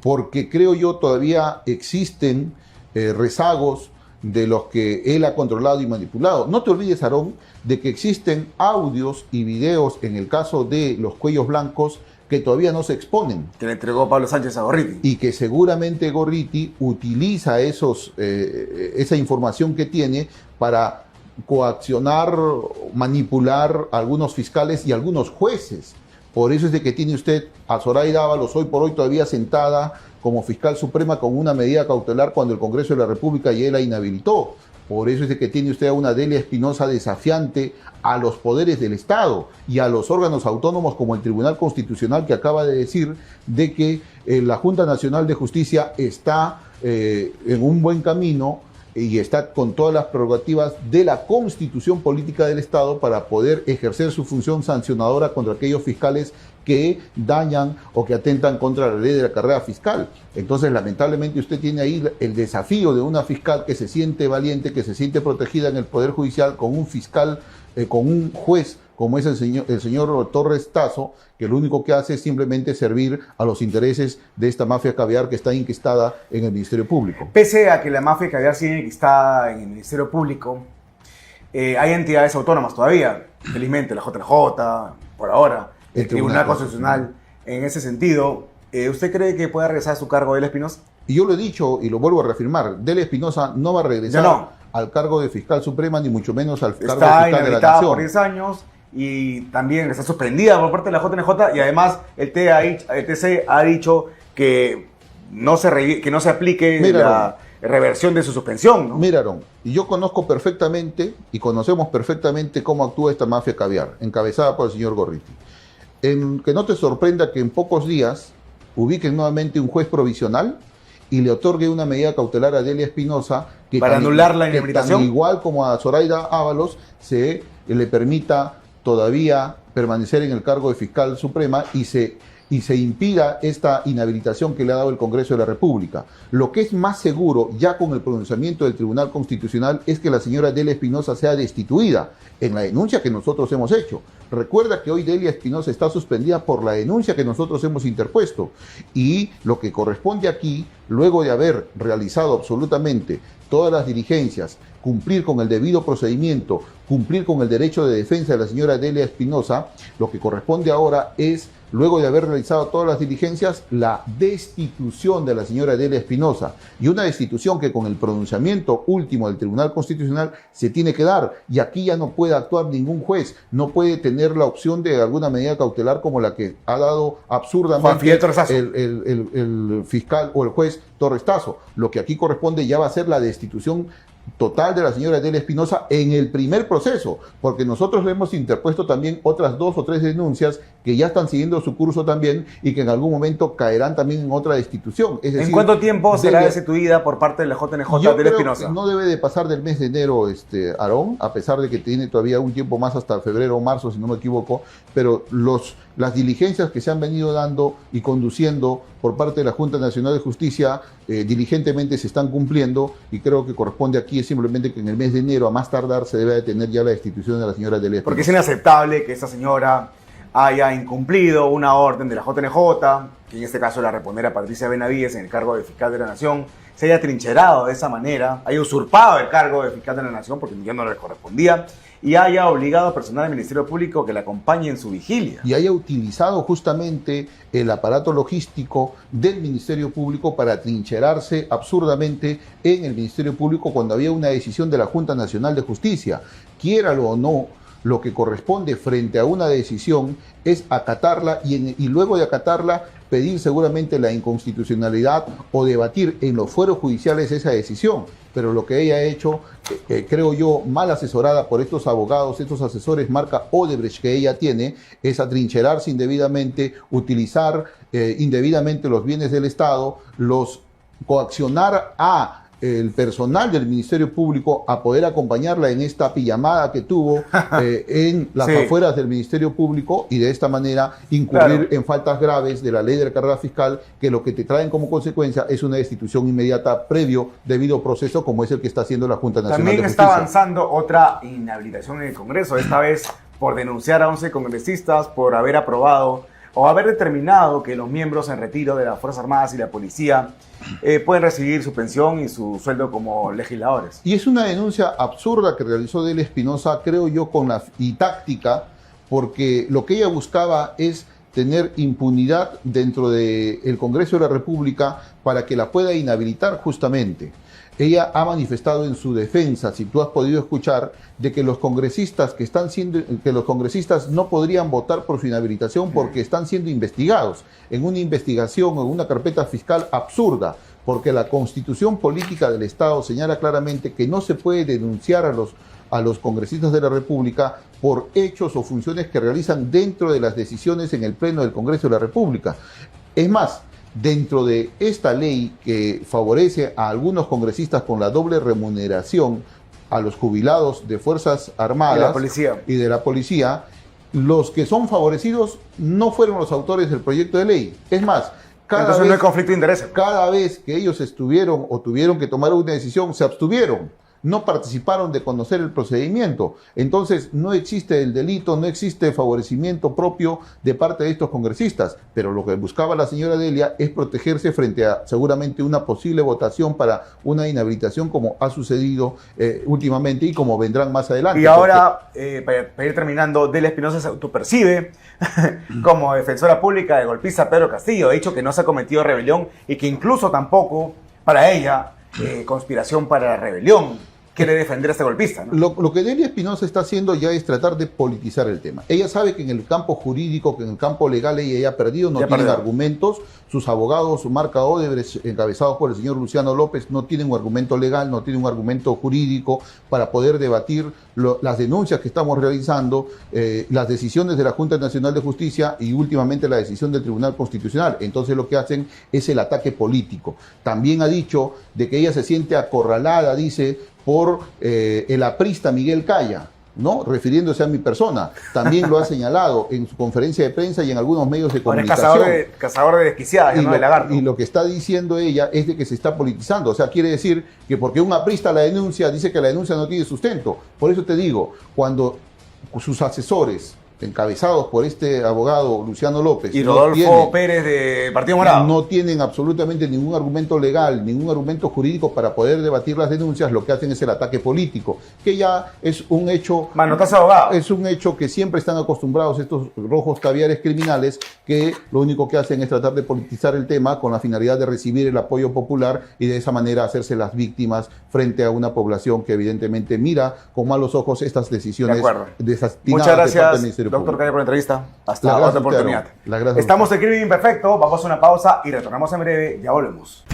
Porque creo yo todavía existen rezagos de los que él ha controlado y manipulado. No te olvides, Aarón, de que existen audios y videos en el caso de los cuellos blancos que todavía no se exponen. Que le entregó Pablo Sánchez a Gorriti. Y que seguramente Gorriti utiliza esa información que tiene para coaccionar, manipular a algunos fiscales y a algunos jueces. Por eso es de que tiene usted a Zoraida Ábalos hoy por hoy todavía sentada como fiscal suprema con una medida cautelar cuando el Congreso de la República ya la inhabilitó. Por eso es de que tiene usted a una Delia Espinosa desafiante a los poderes del Estado y a los órganos autónomos como el Tribunal Constitucional, que acaba de decir de que la Junta Nacional de Justicia está en un buen camino y está con todas las prerrogativas de la Constitución Política del Estado para poder ejercer su función sancionadora contra aquellos fiscales que dañan o que atentan contra la ley de la carrera fiscal. Entonces, lamentablemente, usted tiene ahí el desafío de una fiscal que se siente valiente, que se siente protegida en el Poder Judicial, con un fiscal, con un juez como es el señor Torres Tasso, que lo único que hace es simplemente servir a los intereses de esta mafia caviar que está enquistada en el Ministerio Público. Pese a que la mafia caviar sigue enquistada en el Ministerio Público, hay entidades autónomas todavía, felizmente la JNJ, por ahora, el Tribunal Constitucional. En ese sentido, ¿usted cree que pueda regresar a su cargo Delia Espinosa? Y yo lo he dicho y lo vuelvo a reafirmar, Delia Espinosa no va a regresar al cargo de fiscal suprema, ni mucho menos al cargo de fiscal de la Nación. Por 10 años y también está suspendida por parte de la JNJ, y además el TC ha dicho que no se aplique la reversión de su suspensión, ¿no? Mira, Aarón, yo conozco perfectamente y conocemos perfectamente cómo actúa esta mafia caviar, encabezada por el señor Gorriti. Que no te sorprenda que en pocos días ubiquen nuevamente un juez provisional y le otorgue una medida cautelar a Delia Espinosa para anular la inhabilitación. Igual como a Zoraida Ábalos se le permita todavía permanecer en el cargo de fiscal suprema y se impida esta inhabilitación que le ha dado el Congreso de la República. Lo que es más seguro, ya con el pronunciamiento del Tribunal Constitucional, es que la señora Delia Espinosa sea destituida en la denuncia que nosotros hemos hecho. Recuerda que hoy Delia Espinosa está suspendida por la denuncia que nosotros hemos interpuesto. Y lo que corresponde aquí, luego de haber realizado absolutamente todas las diligencias, cumplir con el debido procedimiento, cumplir con el derecho de defensa de la señora Delia Espinosa, lo que corresponde ahora es, luego de haber realizado todas las diligencias, la destitución de la señora Delia Espinosa. Y una destitución que con el pronunciamiento último del Tribunal Constitucional se tiene que dar. Y aquí ya no puede actuar ningún juez, no puede tener la opción de alguna medida cautelar como la que ha dado absurdamente el fiscal o el juez Torres Tasso. Lo que aquí corresponde ya va a ser la destitución total de la señora Delia Espinosa en el primer proceso, porque nosotros le hemos interpuesto también otras 2 o 3 denuncias que ya están siguiendo su curso también y que en algún momento caerán también en otra destitución. Es decir, ¿en cuánto tiempo será destituida por parte de la JNJ Delia Espinosa? No debe de pasar del mes de enero, Aarón, a pesar de que tiene todavía un tiempo más hasta febrero o marzo, si no me equivoco, pero las diligencias que se han venido dando y conduciendo por parte de la Junta Nacional de Justicia diligentemente se están cumpliendo, y creo que corresponde aquí es simplemente que en el mes de enero a más tardar se debe detener ya la destitución de la señora Delia Espinosa. Porque es inaceptable que esta señora haya incumplido una orden de la JNJ, que en este caso la reponera Patricia Benavides en el cargo de fiscal de la Nación, se haya trincherado de esa manera, haya usurpado el cargo de fiscal de la Nación porque ya no le correspondía, y haya obligado a personal del Ministerio Público que le acompañe en su vigilia. Y haya utilizado justamente el aparato logístico del Ministerio Público para trincherarse absurdamente en el Ministerio Público cuando había una decisión de la Junta Nacional de Justicia. Quiéralo o no, lo que corresponde frente a una decisión es acatarla y luego de acatarla pedir seguramente la inconstitucionalidad o debatir en los fueros judiciales esa decisión. Pero lo que ella ha hecho, creo yo, mal asesorada por estos abogados, estos asesores marca Odebrecht que ella tiene, es atrincherarse indebidamente, utilizar indebidamente los bienes del Estado, coaccionar a el personal del Ministerio Público a poder acompañarla en esta pijamada que tuvo en las afueras del Ministerio Público y de esta manera incurrir en faltas graves de la ley de la carrera fiscal, que lo que te traen como consecuencia es una destitución inmediata previo debido proceso como es el que está haciendo la Junta Nacional También de Justicia. está avanzando otra inhabilitación en el Congreso, esta vez por denunciar a 11 congresistas por haber aprobado o haber determinado que los miembros en retiro de las Fuerzas Armadas y la Policía pueden recibir su pensión y su sueldo como legisladores. Y es una denuncia absurda que realizó Delia Espinosa, creo yo, y táctica, porque lo que ella buscaba es tener impunidad dentro del Congreso de la República para que la pueda inhabilitar justamente. Ella ha manifestado en su defensa, si tú has podido escuchar, de que los congresistas no podrían votar por su inhabilitación porque están siendo investigados en una investigación o en una carpeta fiscal absurda, porque la Constitución Política del Estado señala claramente que no se puede denunciar a los congresistas de la República por hechos o funciones que realizan dentro de las decisiones en el Pleno del Congreso de la República. Es más, dentro de esta ley que favorece a algunos congresistas con la doble remuneración a los jubilados de Fuerzas Armadas y de la Policía, los que son favorecidos no fueron los autores del proyecto de ley. Es más, entonces no hay conflicto de intereses. Cada vez que ellos estuvieron o tuvieron que tomar una decisión, se abstuvieron. No participaron de conocer el procedimiento. Entonces no existe el delito, no existe favorecimiento propio de parte de estos congresistas. Pero lo que buscaba la señora Delia es protegerse frente a seguramente una posible votación para una inhabilitación como ha sucedido últimamente y como vendrán más adelante. Y ahora, para ir terminando, Delia Espinosa se autopercibe como defensora pública del golpista Pedro Castillo. Ha dicho que no se ha cometido rebelión y que incluso tampoco, para ella, conspiración para la rebelión. Quiere defender a este golpista, ¿no? Lo que Delia Espinosa está haciendo ya es tratar de politizar el tema. Ella sabe que en el campo jurídico, que en el campo legal ella ya ha perdido, no tiene argumentos. Sus abogados, su marca Odebrecht, encabezados por el señor Luciano López, no tienen un argumento legal, no tienen un argumento jurídico para poder debatir las denuncias que estamos realizando, las decisiones de la Junta Nacional de Justicia y últimamente la decisión del Tribunal Constitucional. Entonces lo que hacen es el ataque político. También ha dicho de que ella se siente acorralada, dice, por el aprista Miguel Caya, ¿no? Refiriéndose a mi persona. También lo ha señalado en su conferencia de prensa y en algunos medios de comunicación. Cazador de desquiciadas, ¿no? De lagarto. Y lo que está diciendo ella es de que se está politizando. O sea, quiere decir que porque un aprista la denuncia, dice que la denuncia no tiene sustento. Por eso te digo, cuando sus asesores, encabezados por este abogado Luciano López y Rodolfo Pérez de Partido Morado, no tienen absolutamente ningún argumento legal, ningún argumento jurídico para poder debatir las denuncias, lo que hacen es el ataque político, que ya es un hecho, es un hecho que siempre están acostumbrados estos rojos caviares criminales, que lo único que hacen es tratar de politizar el tema con la finalidad de recibir el apoyo popular y de esa manera hacerse las víctimas frente a una población que evidentemente mira con malos ojos estas decisiones desatinadas. Muchas gracias, de parte del Ministerio doctor Caya, por la entrevista. Hasta la otra oportunidad. Estamos en Crimen Imperfecto, vamos a una pausa y retornamos en breve, ya volvemos.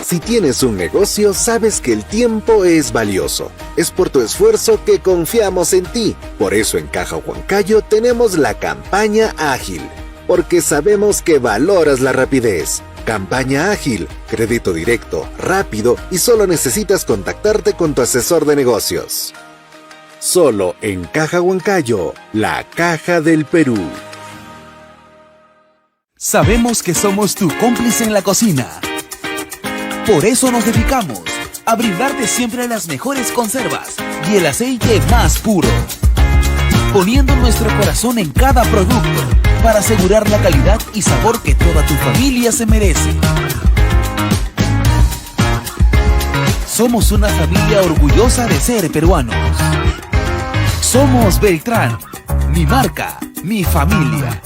Si tienes un negocio, sabes que el tiempo es valioso. Es por tu esfuerzo que confiamos en ti. Por eso en Caja Huancayo tenemos la campaña ágil, porque sabemos que valoras la rapidez. Campaña ágil, crédito directo, rápido y solo necesitas contactarte con tu asesor de negocios. Solo en Caja Huancayo, la caja del Perú. Sabemos que somos tu cómplice en la cocina. Por eso nos dedicamos a brindarte siempre las mejores conservas y el aceite más puro, poniendo nuestro corazón en cada producto para asegurar la calidad y sabor que toda tu familia se merece. Somos una familia orgullosa de ser peruanos. Somos Beltrán, mi marca, mi familia.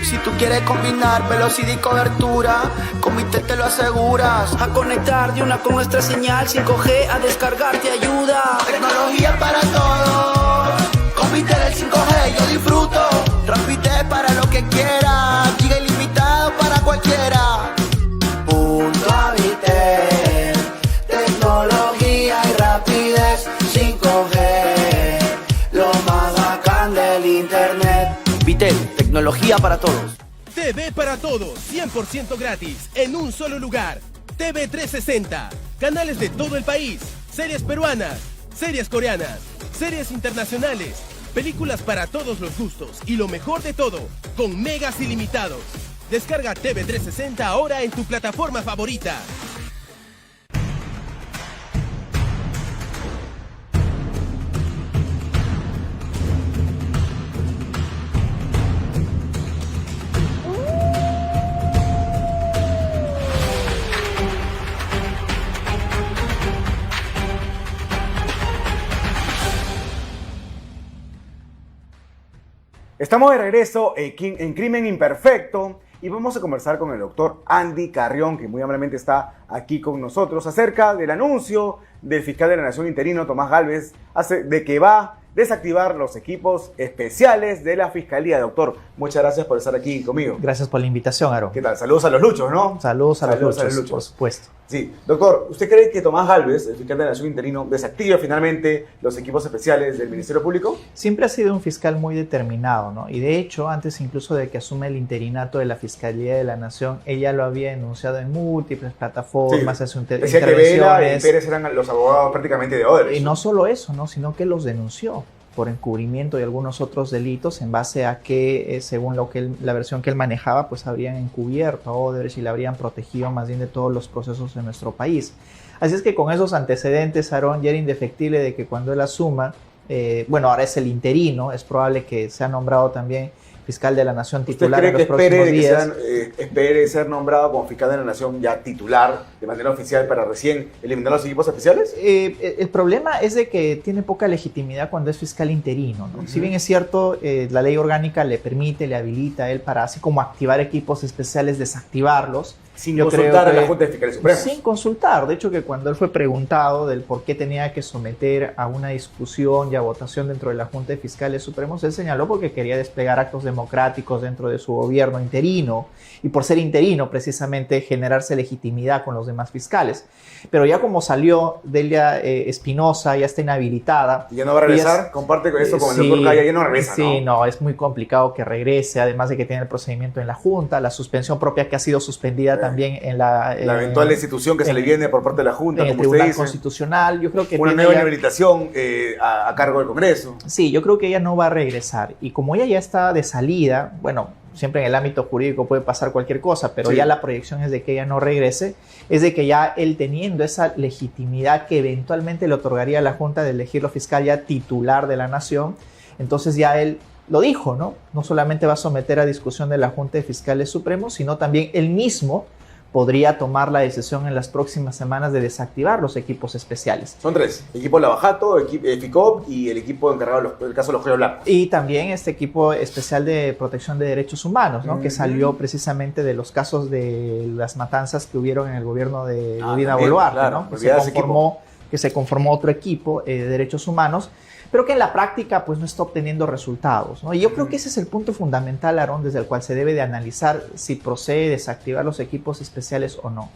Si tú quieres combinar velocidad y cobertura, con mi te lo aseguras. A conectar de una con nuestra señal 5G, a descargar te ayuda. Tecnología para todos, con mi tele el 5G yo disfruto. Transmite para lo que quiera, giga ilimitado para cualquiera. Punto Habitel, tecnología y rapidez 5G, lo más bacán del internet. Vitel, tecnología para todos. TV para todos, 100% gratis, en un solo lugar. TV 360, canales de todo el país, series peruanas, series coreanas, series internacionales, películas para todos los gustos y lo mejor de todo, con megas ilimitados. Descarga TV 360 ahora en tu plataforma favorita. Estamos de regreso en Crimen Imperfecto y vamos a conversar con el doctor Andy Carrión, que muy amablemente está aquí con nosotros, acerca del anuncio del fiscal de la Nación interino, Tomás Gálvez, de que va a desactivar los equipos especiales de la Fiscalía. Doctor, muchas gracias por estar aquí conmigo. Gracias por la invitación, Aaron. ¿Qué tal? Saludos a los luchos, ¿no? Saludos a los luchos, por supuesto. Sí. Doctor, ¿usted cree que Tomás Gálvez, el fiscal de la Nación interino, desactiva finalmente los equipos especiales del Ministerio Público? Siempre ha sido un fiscal muy determinado, ¿no? Y de hecho, antes incluso de que asume el interinato de la Fiscalía de la Nación, ella lo había enunciado en múltiples plataformas, sí. en sus decía que Vela y Pérez eran los abogados prácticamente de Odebrecht. Y no solo eso, ¿no? Sino que los denunció por encubrimiento y algunos otros delitos en base a que, según la versión que él manejaba, pues habrían encubierto a Odebrecht y la habrían protegido más bien de todos los procesos en nuestro país. Así es que con esos antecedentes, Aarón, ya era indefectible de que cuando él asuma, ahora es el interino, es probable que sea nombrado también fiscal de la Nación titular en los próximos días. ¿Usted cree que espere ser nombrado como fiscal de la Nación ya titular de manera oficial para recién eliminar los equipos especiales? El problema es de que tiene poca legitimidad cuando es fiscal interino, ¿no? Si bien es cierto, la ley orgánica le permite, le habilita a él para así como activar equipos especiales, desactivarlos. Sin consultar a la Junta de Fiscales Supremos. Sin consultar. De hecho, que cuando él fue preguntado del por qué tenía que someter a una discusión y a votación dentro de la Junta de Fiscales Supremos, él señaló porque quería desplegar actos democráticos dentro de su gobierno interino y por ser interino precisamente generarse legitimidad con los demás fiscales. Pero ya como salió Delia Espinosa, ya está inhabilitada. ¿Y ya no va a regresar? Comparte con eso con el doctor Calla, ya no regresa, ¿no? Sí, no, es muy complicado que regrese, además de que tiene el procedimiento en la Junta, la suspensión propia que ha sido suspendida también en la eventual institución que se le viene por parte de la Junta, en el como Tribunal usted dice. Constitucional. Yo creo que una nueva inhabilitación a cargo del Congreso. Sí, yo creo que ella no va a regresar. Y como ella ya está de salida, bueno, siempre en el ámbito jurídico puede pasar cualquier cosa, pero ya la proyección es de que ella no regrese, es de que ya él teniendo esa legitimidad que eventualmente le otorgaría a la Junta de elegirlo fiscal ya titular de la Nación, entonces ya él lo dijo, ¿no? No solamente va a someter a discusión de la Junta de Fiscales Supremos, sino también él mismo podría tomar la decisión en las próximas semanas de desactivar los equipos especiales. Son tres: equipo Lavajato, FICOP y el equipo encargado del caso de los Cuellos Blancos. Y también este equipo especial de protección de derechos humanos, ¿no? Que salió precisamente de los casos de las matanzas que hubieron en el gobierno de Dina Boluarte, claro, ¿no? Que se conformó otro equipo de derechos humanos, pero que en la práctica pues no está obteniendo resultados, ¿no? Y yo creo que ese es el punto fundamental, Aarón, desde el cual se debe de analizar si procede desactivar los equipos especiales o no.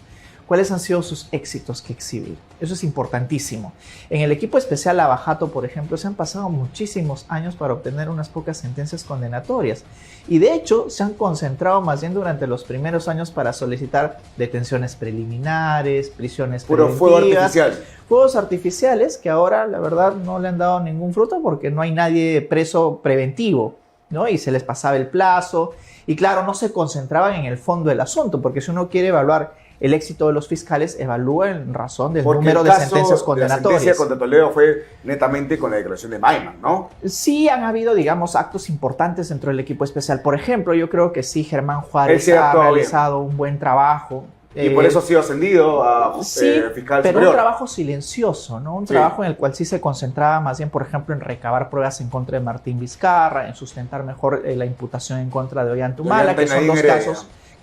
¿Cuáles han sido sus éxitos que exhibir? Eso es importantísimo. En el equipo especial Lavajato, por ejemplo, se han pasado muchísimos años para obtener unas pocas sentencias condenatorias. Y de hecho, se han concentrado más bien durante los primeros años para solicitar detenciones preliminares, prisiones preventivas. Fuego artificial. Fuegos artificiales que ahora, la verdad, no le han dado ningún fruto porque no hay nadie preso preventivo, ¿no? Y se les pasaba el plazo. Y claro, no se concentraban en el fondo del asunto, porque si uno quiere evaluar el éxito de los fiscales evalúa en razón del número de sentencias condenatorias. La sentencia contra Toledo fue netamente con la declaración de Maiman, ¿no? Sí han habido, digamos, actos importantes dentro del equipo especial. Por ejemplo, yo creo que sí, Germán Juárez ha realizado un buen trabajo. Y por eso ha sido ascendido a fiscal pero superior. Un trabajo silencioso, ¿no? Un trabajo en el cual sí se concentraba más bien, por ejemplo, en recabar pruebas en contra de Martín Vizcarra, en sustentar mejor la imputación en contra de Ollantumala, que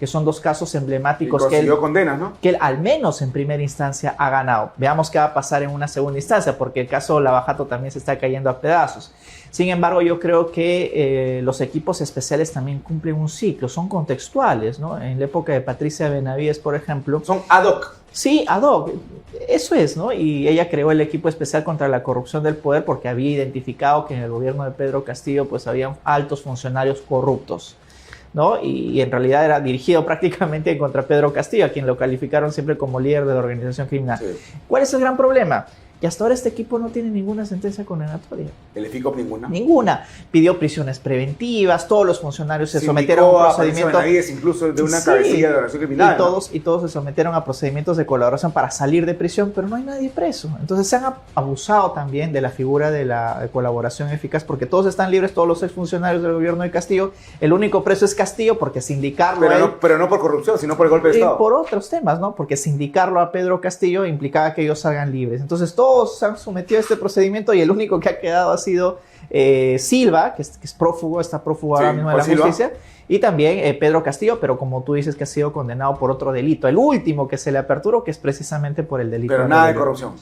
son dos casos emblemáticos que él al menos en primera instancia ha ganado. Veamos qué va a pasar en una segunda instancia, porque el caso Lavajato también se está cayendo a pedazos. Sin embargo, yo creo que los equipos especiales también cumplen un ciclo, son contextuales, ¿no? En la época de Patricia Benavides, por ejemplo. Son ad hoc. Sí, ad hoc. Eso es, ¿no? Y ella creó el equipo especial contra la corrupción del poder porque había identificado que en el gobierno de Pedro Castillo pues había altos funcionarios corruptos, ¿no? Y en realidad era dirigido prácticamente contra Pedro Castillo, a quien lo calificaron siempre como líder de la organización criminal. Sí. ¿Cuál es el gran problema? Y hasta ahora este equipo no tiene ninguna sentencia condenatoria. ¿El FICOP ninguna? Ninguna. Pidió prisiones preventivas, todos los funcionarios se sometieron a un procedimiento... incluso de una cabecilla de organización criminal. Y todos se sometieron a procedimientos de colaboración para salir de prisión, pero no hay nadie preso. Entonces se han abusado también de la figura de la colaboración eficaz, porque todos están libres, todos los exfuncionarios del gobierno de Castillo. El único preso es Castillo, porque sindicarlo pero no por corrupción, sino por el golpe de Estado. Por otros temas, ¿no? Porque sindicarlo a Pedro Castillo implicaba que ellos salgan libres. Entonces todos se han sometido a este procedimiento y el único que ha quedado ha sido Silva, que es prófugo, está prófugo ahora mismo de la justicia, y también Pedro Castillo, pero como tú dices que ha sido condenado por otro delito. El último que se le aperturó, que es precisamente por el delito. Pero nada de corrupción.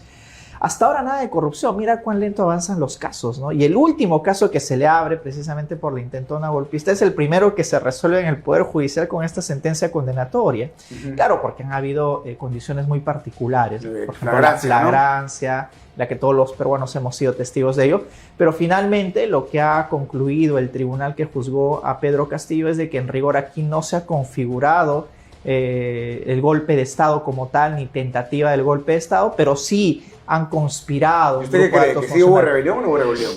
Hasta ahora nada de corrupción. Mira cuán lento avanzan los casos, ¿no? Y el último caso que se le abre precisamente por la intentona golpista es el primero que se resuelve en el Poder Judicial con esta sentencia condenatoria. Claro, porque han habido condiciones muy particulares. Por ejemplo, la flagrancia, la que todos los peruanos hemos sido testigos de ello. Pero finalmente lo que ha concluido el tribunal que juzgó a Pedro Castillo es de que en rigor aquí no se ha configurado el golpe de Estado como tal, ni tentativa del golpe de Estado, pero sí han conspirado. ¿Usted cree que sí hubo rebelión o no hubo rebelión?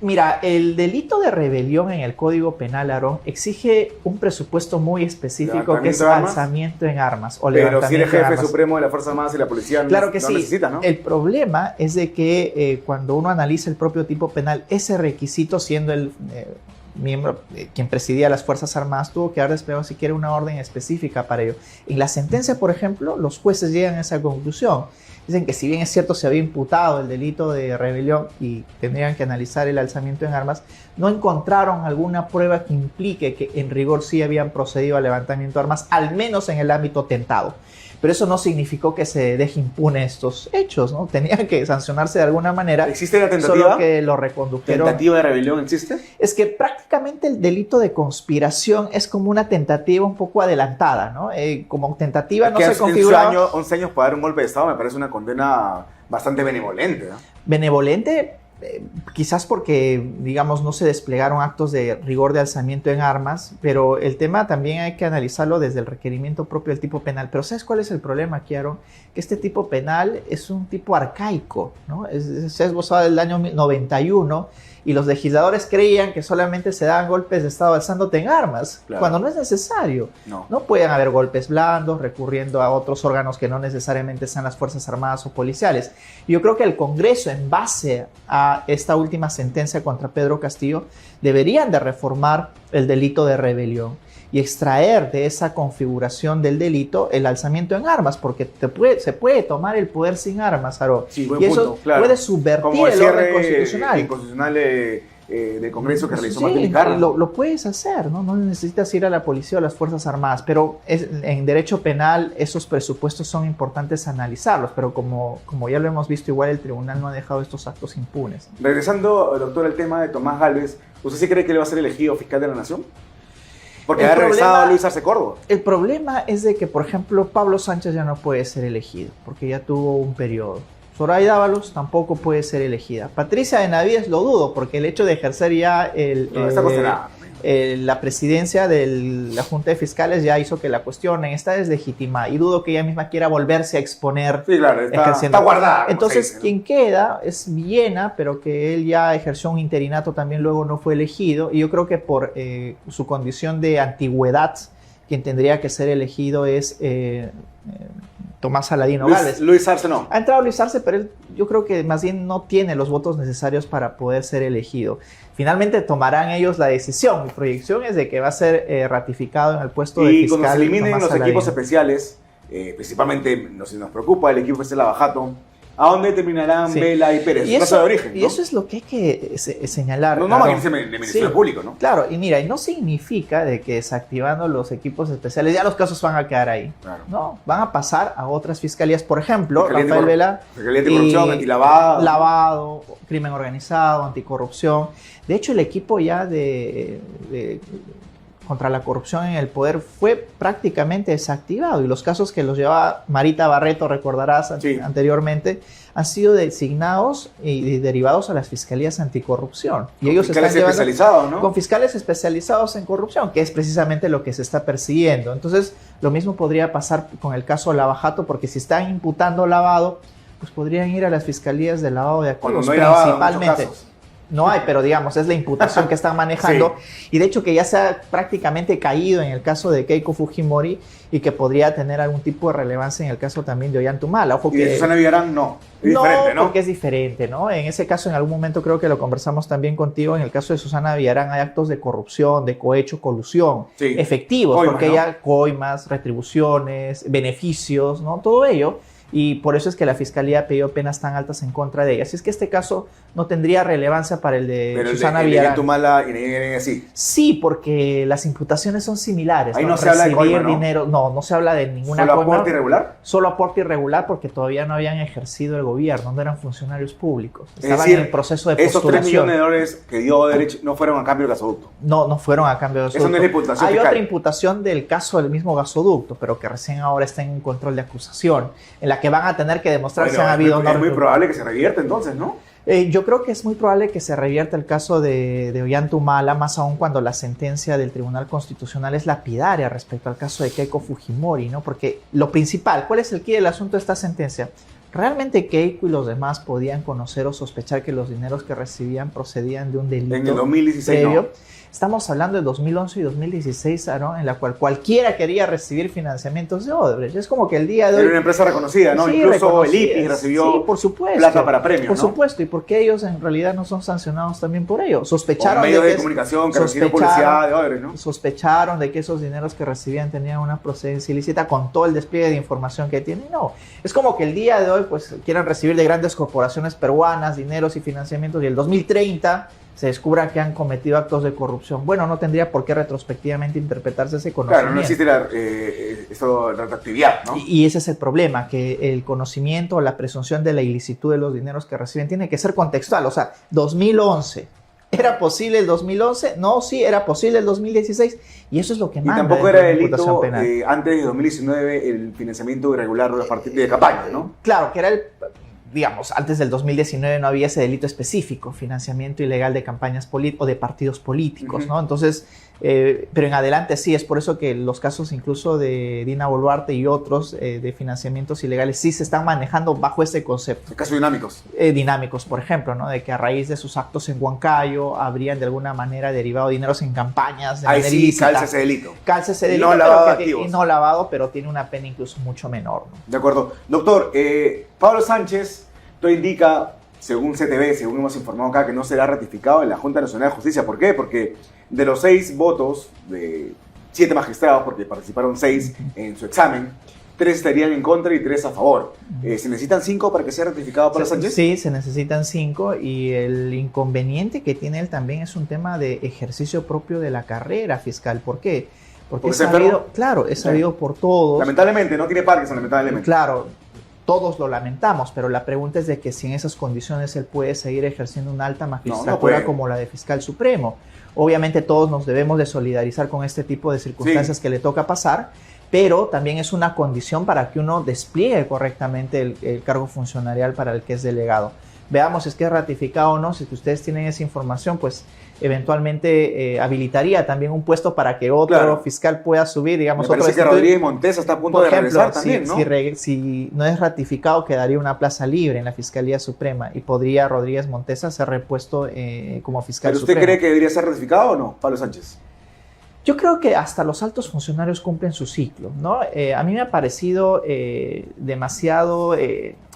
Mira, el delito de rebelión en el Código Penal, Aarón, exige un presupuesto muy específico que es alzamiento en armas. Pero si eres jefe supremo de las Fuerzas Armadas y la policía claro que no sí. necesita, ¿no? El problema es de que cuando uno analiza el propio tipo penal, ese requisito siendo el miembro, quien presidía las Fuerzas Armadas, tuvo que haber desplegado siquiera una orden específica para ello. En la sentencia, por ejemplo, los jueces llegan a esa conclusión. Dicen que si bien es cierto se había imputado el delito de rebelión y tendrían que analizar el alzamiento en armas, no encontraron alguna prueba que implique que en rigor sí habían procedido al levantamiento de armas, al menos en el ámbito tentado. Pero eso no significó que se deje impune estos hechos, ¿no? Tenían que sancionarse de alguna manera. ¿Existe la tentativa? Solo que lo recondujeron. ¿Tentativa de rebelión existe? Es que prácticamente el delito de conspiración es como una tentativa un poco adelantada, ¿no? Como tentativa no se configuraba. 11 años para dar un golpe de Estado me parece una condena bastante benevolente, ¿no? Benevolente, quizás porque, digamos, no se desplegaron actos de rigor de alzamiento en armas, pero el tema también hay que analizarlo desde el requerimiento propio del tipo penal. Pero ¿sabes cuál es el problema, Aaron? Que este tipo penal es un tipo arcaico, ¿no? Se ha esbozado del año 91 y los legisladores creían que solamente se daban golpes de Estado alzándote en armas, claro, cuando no es necesario. No pueden haber golpes blandos recurriendo a otros órganos que no necesariamente sean las Fuerzas Armadas o policiales. Yo creo que el Congreso, en base a esta última sentencia contra Pedro Castillo, deberían de reformar el delito de rebelión y extraer de esa configuración del delito el alzamiento en armas, porque se puede tomar el poder sin armas, Aro, sí, y eso puede subvertir el orden constitucional. Del Congreso que realizó sí, Martín Vizcarra. Lo puedes hacer, ¿no? No necesitas ir a la policía o a las Fuerzas Armadas, pero en derecho penal esos presupuestos son importantes analizarlos, pero como ya lo hemos visto, igual el tribunal no ha dejado estos actos impunes. Regresando, doctor, al tema de Tomás Gálvez, ¿usted sí cree que él va a ser elegido fiscal de la Nación? Porque ha regresado a Luis Arce Córdoba. El problema es de que, por ejemplo, Pablo Sánchez ya no puede ser elegido, porque ya tuvo un periodo. Zoraida Ábalos tampoco puede ser elegida. Patricia Benavides lo dudo, porque el hecho de ejercer ya la presidencia de la Junta de Fiscales ya hizo que la cuestionen, está deslegitimada, y dudo que ella misma quiera volverse a exponer. Sí, claro, está guardada. Entonces, quien queda es Villena, pero que él ya ejerció un interinato, también luego no fue elegido, y yo creo que por su condición de antigüedad quien tendría que ser elegido es Tomás Saladino Gálvez. Luis Arce no. Ha entrado Luis Arce, pero él, yo creo que más bien no tiene los votos necesarios para poder ser elegido. Finalmente tomarán ellos la decisión. Mi proyección es de que va a ser ratificado en el puesto de fiscal. Y cuando se eliminen Tomás los Saladino. equipos especiales, principalmente nos preocupa el equipo de Lavajato, ¿a dónde terminarán Vela y Pérez? Y Su casa de origen, ¿no? Y eso es lo que hay que señalar. No claro. más que el Ministerio Público, ¿no? Claro, y mira, y no significa de que desactivando los equipos especiales ya los casos van a quedar ahí. Claro. No, van a pasar a otras fiscalías. Por ejemplo, Fiscalía Rafael Vela. Fiscalía de corrupción, antilavado. Lavado, crimen organizado, anticorrupción. De hecho, el equipo ya contra la corrupción en el poder fue prácticamente desactivado y los casos que los llevaba Marita Barreto, recordarás anteriormente, han sido designados y derivados a las fiscalías anticorrupción. Y ellos fiscales están especializados, ¿no? Con fiscales especializados en corrupción, que es precisamente lo que se está persiguiendo. Entonces, lo mismo podría pasar con el caso Lavajato, porque si están imputando lavado, pues podrían ir a las fiscalías de lavado de activos, no hay lavado, principalmente. No hay, pero digamos, es la imputación que están manejando. Sí. Y de hecho que ya se ha prácticamente caído en el caso de Keiko Fujimori y que podría tener algún tipo de relevancia en el caso también de Ollantumala. Ojo y que de Susana Villarán no. Es diferente, ¿no? Porque es diferente, ¿no? En ese caso, en algún momento creo que lo conversamos también contigo, en el caso de Susana Villarán hay actos de corrupción, de cohecho, colusión, efectivos, coimas, porque ¿no? hay coimas, retribuciones, beneficios, ¿no? Todo ello. Y por eso es que la Fiscalía ha pedido penas tan altas en contra de ella. Así es que este caso no tendría relevancia para el de Susana Villarán. Pero el de así. Sí, porque las imputaciones son similares. Ahí no se habla de coima, ¿no? Dinero, no se habla de ninguna coima. ¿Solo aporte irregular? Solo aporte irregular porque todavía no habían ejercido el gobierno, no eran funcionarios públicos. Estaban en el proceso de postulación. Esos 3 millones de dólares que dio Derech no fueron a cambio del gasoducto. No fueron a cambio del gasoducto. Eso no es imputación Hay fiscal. otra imputación del caso del mismo gasoducto, pero que recién ahora está en un control de acusación, en la que van a tener que demostrar si han habido... Es muy probable que se revierta entonces, ¿no? Yo creo que es muy probable que se revierta el caso de Ollantumala, más aún cuando la sentencia del Tribunal Constitucional es lapidaria respecto al caso de Keiko Fujimori, ¿no? Porque lo principal, ¿cuál es el quid del asunto de esta sentencia? ¿Realmente Keiko y los demás podían conocer o sospechar que los dineros que recibían procedían de un delito en el 2016 previo? No. Estamos hablando de 2011 y 2016, ¿no? En la cual cualquiera quería recibir financiamientos de Odebrecht. Es como que el día de hoy... Era una empresa reconocida, ¿no? Sí, incluso el IPI recibió por supuesto, plata para premios, por ¿no? supuesto, y porque ellos en realidad no son sancionados también por ello. Sospecharon medios de comunicación que recibieron publicidad de Odebrecht, ¿no? Sospecharon de que esos dineros que recibían tenían una procedencia ilícita con todo el despliegue de información que tienen. No, es como que el día de hoy pues quieran recibir de grandes corporaciones peruanas dineros y financiamientos y el 2030 se descubra que han cometido actos de corrupción. Bueno, no tendría por qué retrospectivamente interpretarse ese conocimiento. Claro, no existe la retroactividad, ¿no? Y ese es el problema, que el conocimiento o la presunción de la ilicitud de los dineros que reciben tiene que ser contextual. O sea, 2011, ¿era posible el 2011? No, sí, era posible el 2016. Y eso es lo que manda. Y tampoco era delito antes de 2019 el financiamiento irregular de los partidos de campaña, ¿no? Claro, que era digamos, antes del 2019 no había ese delito específico, financiamiento ilegal de campañas políticas o de partidos políticos, ¿no? Entonces, pero en adelante sí, es por eso que los casos incluso de Dina Boluarte y otros de financiamientos ilegales sí se están manejando bajo ese concepto. ¿El caso dinámicos? Dinámicos, por ejemplo, ¿no? De que a raíz de sus actos en Huancayo habrían de alguna manera derivado dineros en campañas de manera ilícita. Calza ese delito. Calza ese delito, y no lavado, pero tiene una pena incluso mucho menor, ¿no? De acuerdo. Doctor, Pablo Sánchez, todo indica, según CTV, según hemos informado acá, que no será ratificado en la Junta Nacional de Justicia. ¿Por qué? Porque de los 6 votos, de 7 magistrados, porque participaron 6 en su examen, 3 estarían en contra y 3 a favor. ¿Se necesitan 5 para que sea ratificado Pablo Sánchez? Sí, se necesitan 5 y el inconveniente que tiene él también es un tema de ejercicio propio de la carrera fiscal. ¿Por qué? Porque es sabido, claro, es sabido por todos. Lamentablemente, no tiene Parkinson, lamentablemente. Claro. Todos lo lamentamos, pero la pregunta es de que si en esas condiciones él puede seguir ejerciendo una alta magistratura como la de fiscal supremo. Obviamente todos nos debemos de solidarizar con este tipo de circunstancias que le toca pasar, pero también es una condición para que uno despliegue correctamente el cargo funcionarial para el que es delegado. Veamos si es que es ratificado o no. Si ustedes tienen esa información, pues eventualmente habilitaría también un puesto para que otro fiscal pueda subir, digamos. Me parece que Rodríguez Montesa está a punto de regresar también, ¿no? Si no es ratificado, quedaría una plaza libre en la Fiscalía Suprema y podría Rodríguez Montesa ser repuesto como fiscal supremo. ¿Pero usted cree que debería ser ratificado o no, Pablo Sánchez? Yo creo que hasta los altos funcionarios cumplen su ciclo, ¿no? A mí me ha parecido demasiado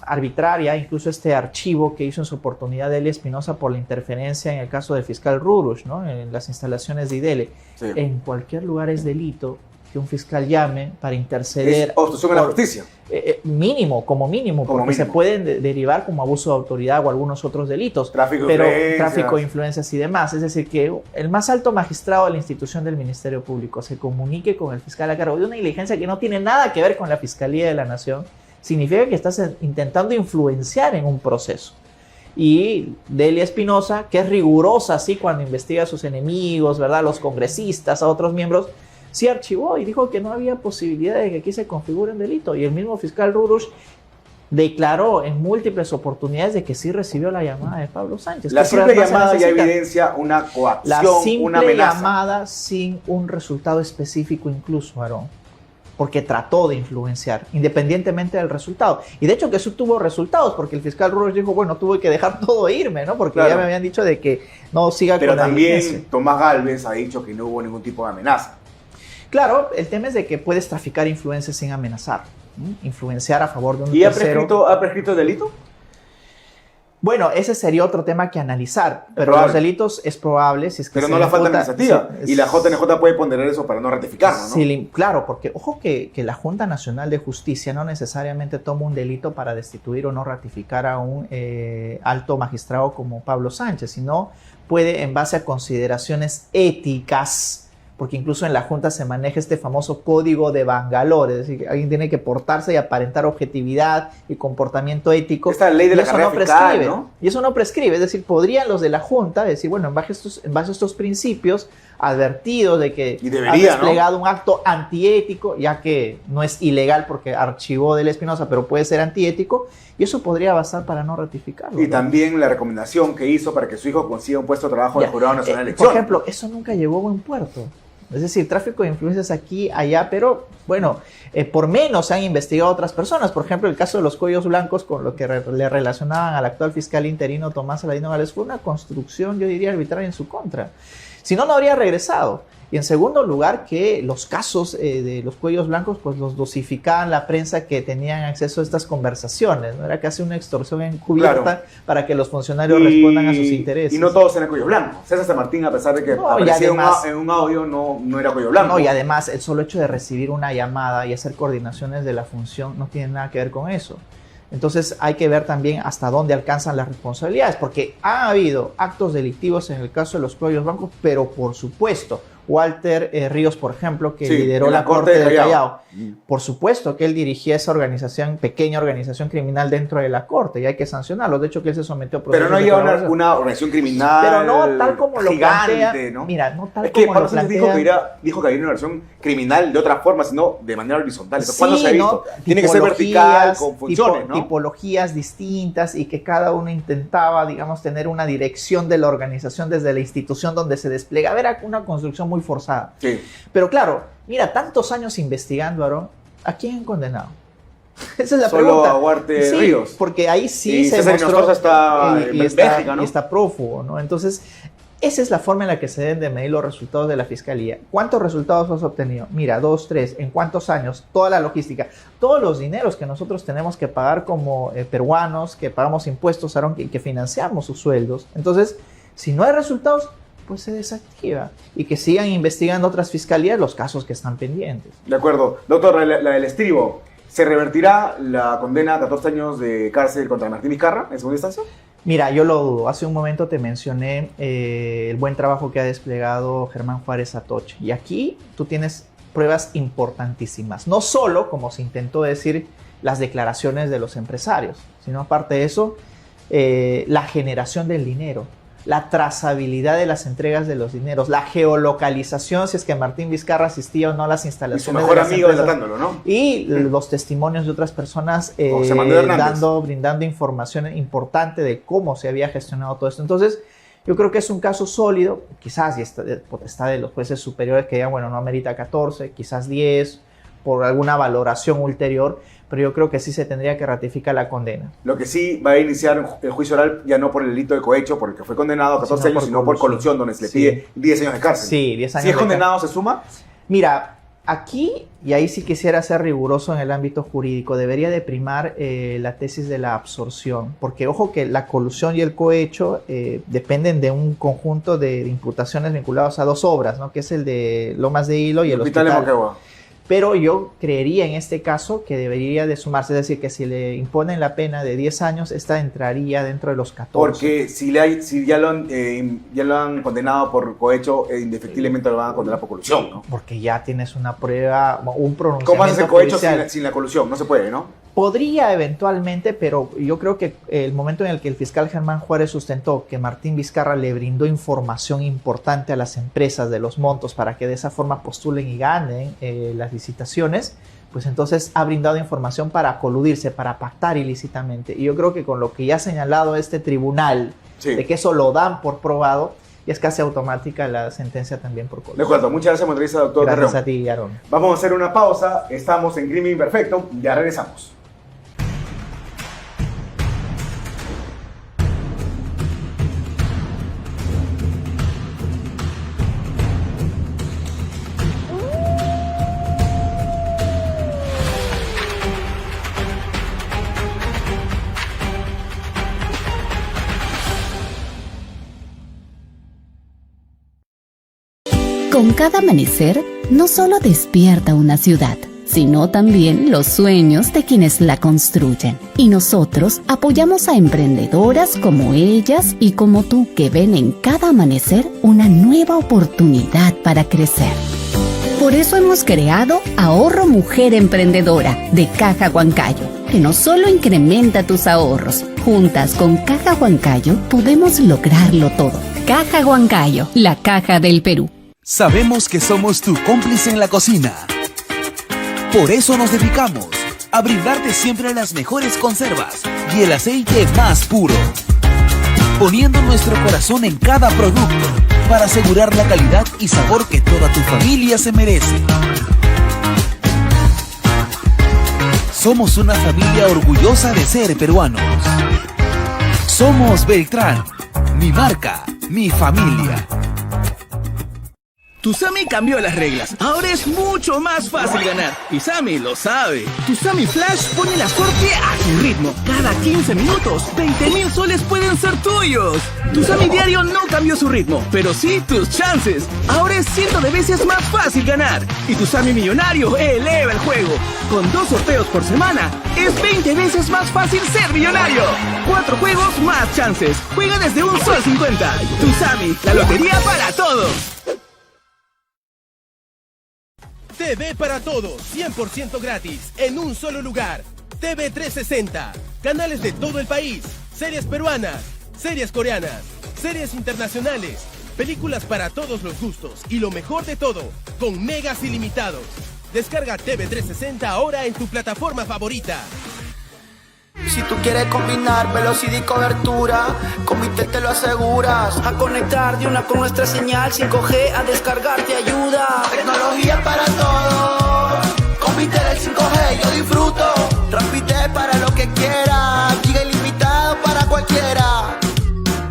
arbitraria incluso este archivo que hizo en su oportunidad Delia Espinosa por la interferencia en el caso del fiscal Rurush, ¿no? En las instalaciones de IDELE. Sí. En cualquier lugar es delito que un fiscal llame para interceder. Es obstrucción a la justicia. Mínimo, como mínimo, porque se pueden derivar como abuso de autoridad o algunos otros delitos. Tráfico de influencias y demás. Es decir, que el más alto magistrado de la institución del Ministerio Público se comunique con el fiscal a cargo de una diligencia que no tiene nada que ver con la Fiscalía de la Nación, significa que estás intentando influenciar en un proceso. Y Delia Espinosa, que es rigurosa así cuando investiga a sus enemigos, ¿verdad? Los congresistas, a otros miembros, sí archivó y dijo que no había posibilidad de que aquí se configure un delito. Y el mismo fiscal Rurush declaró en múltiples oportunidades de que sí recibió la llamada de Pablo Sánchez. La simple llamada ya evidencia una coacción, la simple una amenaza. Llamada sin un resultado específico incluso, Aarón, porque trató de influenciar, independientemente del resultado. Y de hecho que eso tuvo resultados, porque el fiscal Rurush dijo, bueno, tuve que dejar todo irme, ¿no? Porque ya me habían dicho de que no siga con la diligencia. Pero también Tomás Gálvez ha dicho que no hubo ningún tipo de amenaza. Claro, el tema es de que puedes traficar influencias sin amenazar, ¿sí? Influenciar a favor de un tercero. ¿Y ha prescrito el delito? Bueno, ese sería otro tema que analizar, pero los delitos es probable si es que pero no la falta administrativa, y la JNJ puede ponderar eso para no ratificarlo, ¿no? Sí, claro, porque ojo que la Junta Nacional de Justicia no necesariamente toma un delito para destituir o no ratificar a un alto magistrado como Pablo Sánchez, sino puede en base a consideraciones éticas, porque incluso en la Junta se maneja este famoso código de Bangalore, es decir, alguien tiene que portarse y aparentar objetividad y comportamiento ético. Esta ley de la carrera fiscal, ¿no? Y eso no prescribe, es decir, podrían los de la Junta decir, bueno, en base a estos principios, advertidos de que ha desplegado un acto antiético, ya que no es ilegal porque archivó Delia Espinosa, pero puede ser antiético, y eso podría bastar para no ratificarlo. Y ¿no? También la recomendación que hizo para que su hijo consiga un puesto de trabajo en el Jurado Nacional de Elecciones. Por ejemplo, eso nunca llegó a buen puerto. Es decir, tráfico de influencias aquí, allá, pero bueno, por menos se han investigado otras personas. Por ejemplo, el caso de los cuellos blancos con lo que le relacionaban al actual fiscal interino Tomás Aladino Gálvez fue una construcción, yo diría, arbitraria en su contra. Si no, no habría regresado. Y en segundo lugar, que los casos de los cuellos blancos, pues los dosificaban la prensa que tenían acceso a estas conversaciones, ¿no? Era casi una extorsión encubierta para que los funcionarios respondan a sus intereses. Y no todos eran cuello blanco. César San Martín, a pesar de que aparecía además, en un audio, no era cuello blanco. No, y además el solo hecho de recibir una llamada y hacer coordinaciones de la función no tiene nada que ver con eso. Entonces hay que ver también hasta dónde alcanzan las responsabilidades, porque ha habido actos delictivos en el caso de los cuellos blancos, pero por supuesto, Walter Ríos, por ejemplo, que lideró la Corte del Callao. Por supuesto que él dirigía esa organización, pequeña organización criminal dentro de la Corte, y hay que sancionarlo. De hecho, que él se sometió a procesos. Pero no lleva una organización criminal. Pero no tal como lo plantea, ¿no? Mira, no tal como lo plantea. Dijo que había una organización criminal de otra forma, sino de manera horizontal. Sí, ¿cuándo se ha visto? ¿No? Tiene que ser vertical, con funciones, ¿no? Tipologías distintas y que cada uno intentaba, digamos, tener una dirección de la organización desde la institución donde se despliega. Era una construcción muy forzada. Sí. Pero claro, mira, tantos años investigando, Aarón, ¿a quién han condenado? Esa es la Solo pregunta. A Walter Ríos. Porque ahí sí se mostró está en Bélgica, ¿no? Y está prófugo, ¿no? Entonces, esa es la forma en la que se deben de medir los resultados de la Fiscalía. ¿Cuántos resultados has obtenido? Mira, 2, 3, ¿en cuántos años? Toda la logística, todos los dineros que nosotros tenemos que pagar como peruanos, que pagamos impuestos, Aarón, que financiamos sus sueldos. Entonces, si no hay resultados, pues se desactiva y que sigan investigando otras fiscalías los casos que están pendientes. De acuerdo. Doctor, la del estribo, ¿se revertirá la condena a 14 años de cárcel contra Martín Vizcarra en segunda instancia? Mira, yo lo dudo. Hace un momento te mencioné el buen trabajo que ha desplegado Germán Juárez Atoche. Y aquí tú tienes pruebas importantísimas. No solo, como se intentó decir, las declaraciones de los empresarios, sino aparte de eso, la generación del dinero, la trazabilidad de las entregas de los dineros, la geolocalización, si es que Martín Vizcarra asistía o no a las instalaciones. Y su mejor amigo delatándolo, ¿no? Y los testimonios de otras personas brindando información importante de cómo se había gestionado todo esto. Entonces, yo creo que es un caso sólido, quizás y está de potestad de los jueces superiores que digan, bueno, no amerita 14, quizás 10, por alguna valoración ulterior, pero yo creo que sí se tendría que ratificar la condena. Lo que sí va a iniciar el juicio oral ya no por el delito de cohecho, por el que fue condenado a 14 años, sino por colusión, donde se le pide 10 años de cárcel. Sí, 10 años. Si es condenado, ¿se suma? Mira, aquí, y ahí sí quisiera ser riguroso en el ámbito jurídico, debería de primar la tesis de la absorción, porque ojo que la colusión y el cohecho dependen de un conjunto de imputaciones vinculadas a 2 obras, ¿no? Que es el de Lomas de Hilo y el Hospital de Moquegua. Pero yo creería en este caso que debería de sumarse, es decir, que si le imponen la pena de 10 años, esta entraría dentro de los 14. Porque si ya lo han condenado por cohecho, indefectiblemente lo van a condenar por colusión, ¿no? Porque ya tienes una prueba, un pronunciamiento. ¿Cómo haces el cohecho judicial sin la colusión? No se puede, ¿no? Podría eventualmente, pero yo creo que el momento en el que el fiscal Germán Juárez sustentó que Martín Vizcarra le brindó información importante a las empresas de los montos para que de esa forma postulen y ganen las licitaciones, pues entonces ha brindado información para coludirse, para pactar ilícitamente. Y yo creo que con lo que ya ha señalado este tribunal, de que eso lo dan por probado, y es casi automática la sentencia también por colusión. De acuerdo, muchas gracias, motorista, doctor Carreón. Gracias a ti, Aaron. Vamos a hacer una pausa, estamos en Crimen Imperfecto, ya regresamos. Con cada amanecer, no solo despierta una ciudad, sino también los sueños de quienes la construyen. Y nosotros apoyamos a emprendedoras como ellas y como tú, que ven en cada amanecer una nueva oportunidad para crecer. Por eso hemos creado Ahorro Mujer Emprendedora de Caja Huancayo, que no solo incrementa tus ahorros. Juntas con Caja Huancayo podemos lograrlo todo. Caja Huancayo, la caja del Perú. Sabemos que somos tu cómplice en la cocina. Por eso nos dedicamos a brindarte siempre las mejores conservas y el aceite más puro, poniendo nuestro corazón en cada producto para asegurar la calidad y sabor que toda tu familia se merece. Somos una familia orgullosa de ser peruanos. Somos Beltrán, mi marca, mi familia. Tusami cambió las reglas. Ahora es mucho más fácil ganar. Y Sammy lo sabe. Tusami Flash pone la suerte a tu ritmo. Cada 15 minutos, 20.000 soles pueden ser tuyos. Tusami Diario no cambió su ritmo, pero sí tus chances. Ahora es 100 de veces más fácil ganar. Y Tusami Millonario eleva el juego. Con 2 sorteos por semana, es 20 veces más fácil ser millonario. 4 juegos, más chances. Juega desde un sol 50. Tusami, la lotería para todos. TV para todos, 100% gratis, en un solo lugar. TV 360, canales de todo el país, series peruanas, series coreanas, series internacionales, películas para todos los gustos y lo mejor de todo, con megas ilimitados. Descarga TV 360 ahora en tu plataforma favorita. Si tú quieres combinar velocidad y cobertura, con Mitel te lo aseguras. A conectar de una con nuestra señal 5G, a descargar te ayuda. Tecnología para todos, con Mitel el 5G yo disfruto. Transmite para lo que quiera, giga ilimitado para cualquiera.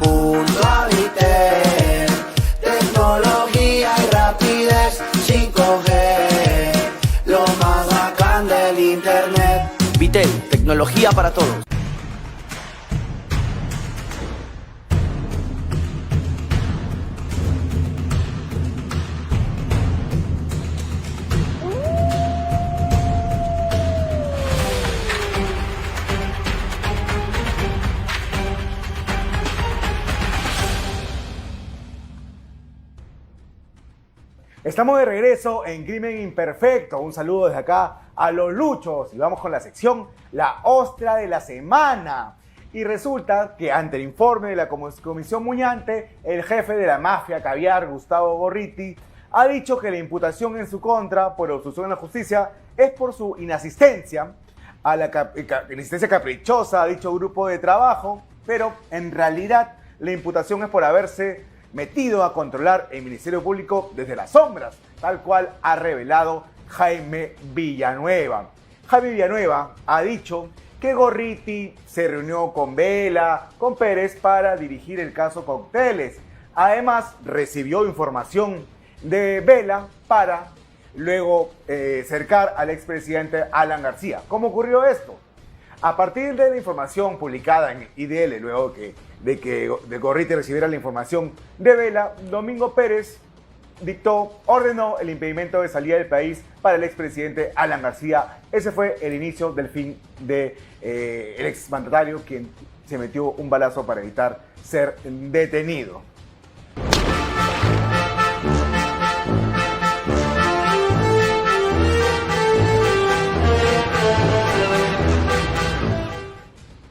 Junto a Mitel, tecnología y rapidez 5G, lo más bacán del internet. Mitel, tecnología para todos. Estamos de regreso en Crimen Imperfecto. Un saludo desde acá a los luchos. Y vamos con la sección La Ostra de la Semana. Y resulta que ante el informe de la Comisión Muñante, el jefe de la mafia caviar, Gustavo Gorriti, ha dicho que la imputación en su contra por obstrucción a la justicia es por su inasistencia a la inasistencia caprichosa a dicho grupo de trabajo, pero en realidad la imputación es por haberse metido a controlar el Ministerio Público desde las sombras, tal cual ha revelado Jaime Villanueva. Jaime Villanueva ha dicho que Gorriti se reunió con Vela, con Pérez para dirigir el caso Cócteles. Además, recibió información de Vela para luego cercar al expresidente Alan García. ¿Cómo ocurrió esto? A partir de la información publicada en IDL, luego de que Gorriti recibiera la información de Vela, Domingo Pérez ordenó el impedimento de salida del país para el expresidente Alan García. Ese fue el inicio del fin del exmandatario, quien se metió un balazo para evitar ser detenido.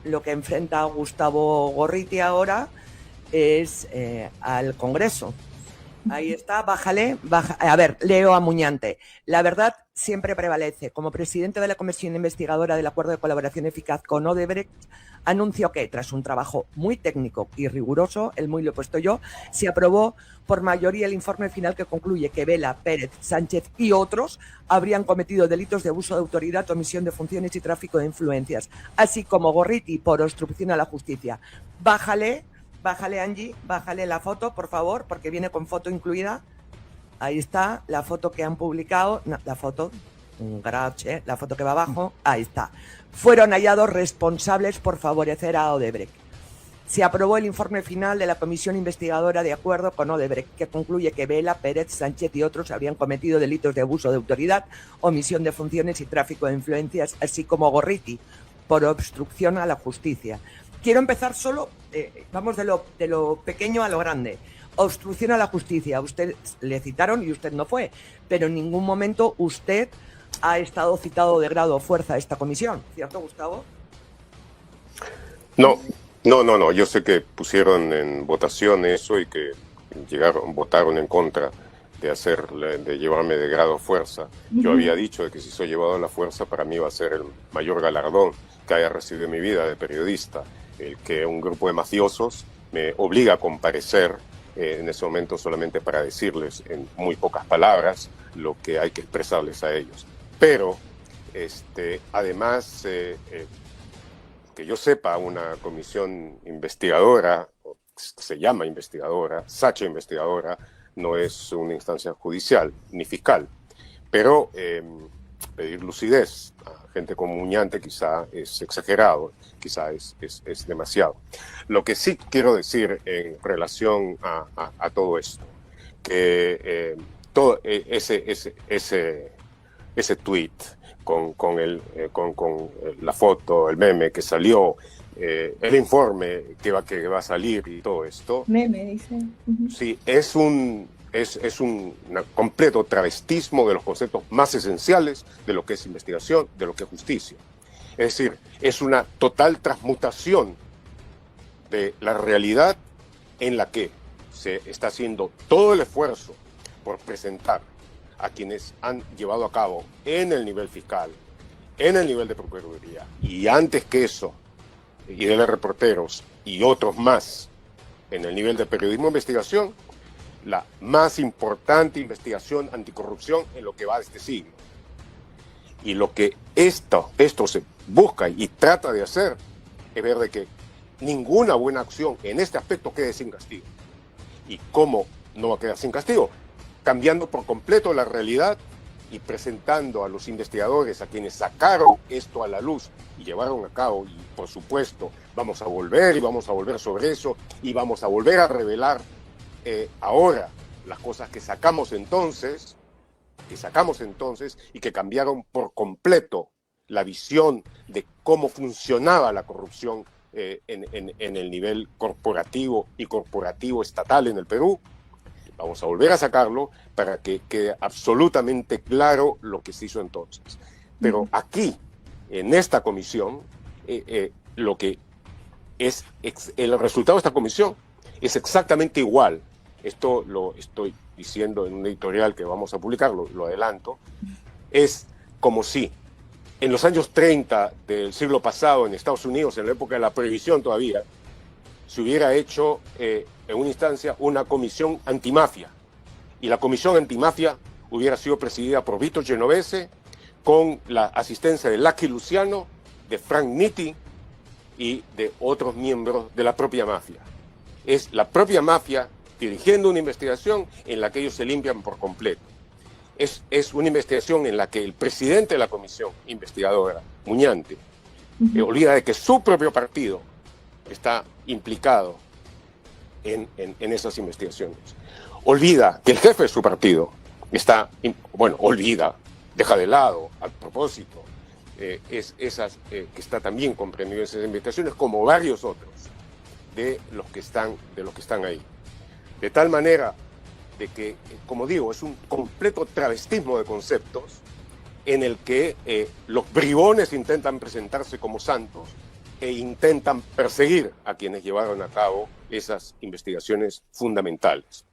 Lo que enfrenta a Gustavo Gorriti ahora es al Congreso. Ahí está, bájale. A ver, leo a Muñante. La verdad siempre prevalece. Como presidente de la Comisión Investigadora del Acuerdo de Colaboración Eficaz con Odebrecht, anuncio que, tras un trabajo muy técnico y riguroso, el muy lo he puesto yo, se aprobó por mayoría el informe final que concluye que Vela, Pérez, Sánchez y otros habrían cometido delitos de abuso de autoridad, omisión de funciones y tráfico de influencias, así como Gorriti por obstrucción a la justicia. Bájale, Angie, bájale la foto, por favor, porque viene con foto incluida. Ahí está, la foto que han publicado, la foto que va abajo, ahí está. Fueron hallados responsables por favorecer a Odebrecht. Se aprobó el informe final de la Comisión Investigadora de Acuerdo con Odebrecht, que concluye que Vela, Pérez, Sánchez y otros habrían cometido delitos de abuso de autoridad, omisión de funciones y tráfico de influencias, así como Gorriti, por obstrucción a la justicia. Quiero empezar solo, vamos de lo pequeño a lo grande. Obstrucción a la justicia. Usted le citaron y usted no fue, pero en ningún momento usted ha estado citado de grado o fuerza a esta comisión, ¿cierto, Gustavo? No. Yo sé que pusieron en votación eso y que votaron en contra de llevarme de grado a fuerza. Yo había dicho de que si soy llevado a la fuerza, para mí va a ser el mayor galardón que haya recibido en mi vida de periodista. El que un grupo de mafiosos me obliga a comparecer en ese momento solamente para decirles en muy pocas palabras lo que hay que expresarles a ellos. Pero, además, que yo sepa, una comisión investigadora, se llama investigadora, Sacha investigadora, no es una instancia judicial ni fiscal. Pero pedir lucidez a gente como Muñante quizá es exagerado, quizá es demasiado. Lo que sí quiero decir en relación a todo esto, que todo ese tweet con la foto, el meme que salió, el informe que va a salir y todo esto. Meme, dice. Sí, es un completo travestismo de los conceptos más esenciales de lo que es investigación, de lo que es justicia. Es decir, es una total transmutación de la realidad en la que se está haciendo todo el esfuerzo por presentar a quienes han llevado a cabo en el nivel fiscal, en el nivel de Procuraduría, y antes que eso, y de los reporteros y otros más, en el nivel de periodismo e investigación, la más importante investigación anticorrupción en lo que va de este siglo. Y lo que esto se busca y trata de hacer es ver de que ninguna buena acción en este aspecto quede sin castigo. ¿Y cómo no va a quedar sin castigo? Cambiando por completo la realidad y presentando a los investigadores, a quienes sacaron esto a la luz y llevaron a cabo, y por supuesto vamos a volver sobre eso y vamos a volver a revelar ahora las cosas que sacamos entonces y que cambiaron por completo la visión de cómo funcionaba la corrupción en el nivel corporativo y corporativo estatal en el Perú. Vamos a volver a sacarlo para que quede absolutamente claro lo que se hizo entonces. Pero aquí, en esta comisión, lo que es el resultado de esta comisión es exactamente igual. Esto lo estoy diciendo en un editorial que vamos a publicar, lo adelanto. Es como si en los años 30 del siglo pasado en Estados Unidos, en la época de la prohibición todavía, se hubiera hecho en una instancia una comisión antimafia. Y la comisión antimafia hubiera sido presidida por Vito Genovese, con la asistencia de Lucky Luciano, de Frank Nitti y de otros miembros de la propia mafia. Es la propia mafia dirigiendo una investigación en la que ellos se limpian por completo. Es una investigación en la que el presidente de la comisión investigadora, Muñante, olvida de que su propio partido está implicado en esas investigaciones. Olvida que el jefe de su partido deja de lado, a propósito, que está también comprendido en esas investigaciones, como varios otros de los que están ahí. De tal manera de que, como digo, es un completo travestismo de conceptos en el que los bribones intentan presentarse como santos e intentan perseguir a quienes llevaron a cabo esas investigaciones fundamentales.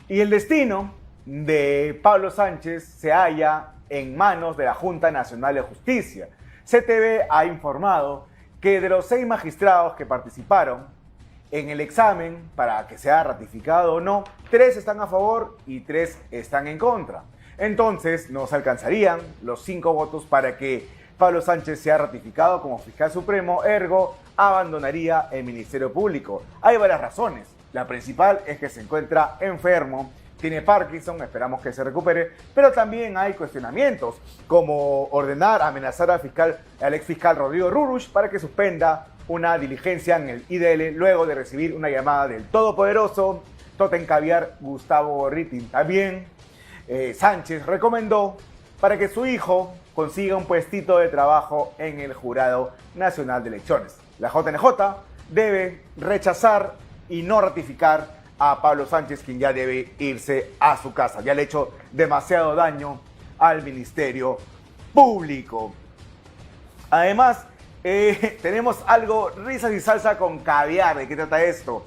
Y el destino de Pablo Sánchez se halla en manos de la Junta Nacional de Justicia. CTV ha informado que de los 6 magistrados que participaron en el examen para que sea ratificado o no, 3 están a favor y 3 están en contra. Entonces nos alcanzarían los 5 votos para que Pablo Sánchez sea ratificado como fiscal supremo, ergo abandonaría el Ministerio Público. Hay varias razones. La principal es que se encuentra enfermo, tiene Parkinson, esperamos que se recupere, pero también hay cuestionamientos, como ordenar, amenazar al exfiscal Rodrigo Rurush para que suspenda una diligencia en el IDL luego de recibir una llamada del todopoderoso Totem Caviar Gustavo Gorriti. También Sánchez recomendó para que su hijo consiga un puestito de trabajo en el Jurado Nacional de Elecciones. La JNJ debe rechazar y no ratificar a Pablo Sánchez, quien ya debe irse a su casa. Ya le ha hecho demasiado daño al Ministerio Público. Además, tenemos algo, risas y salsa con caviar. ¿De qué trata esto?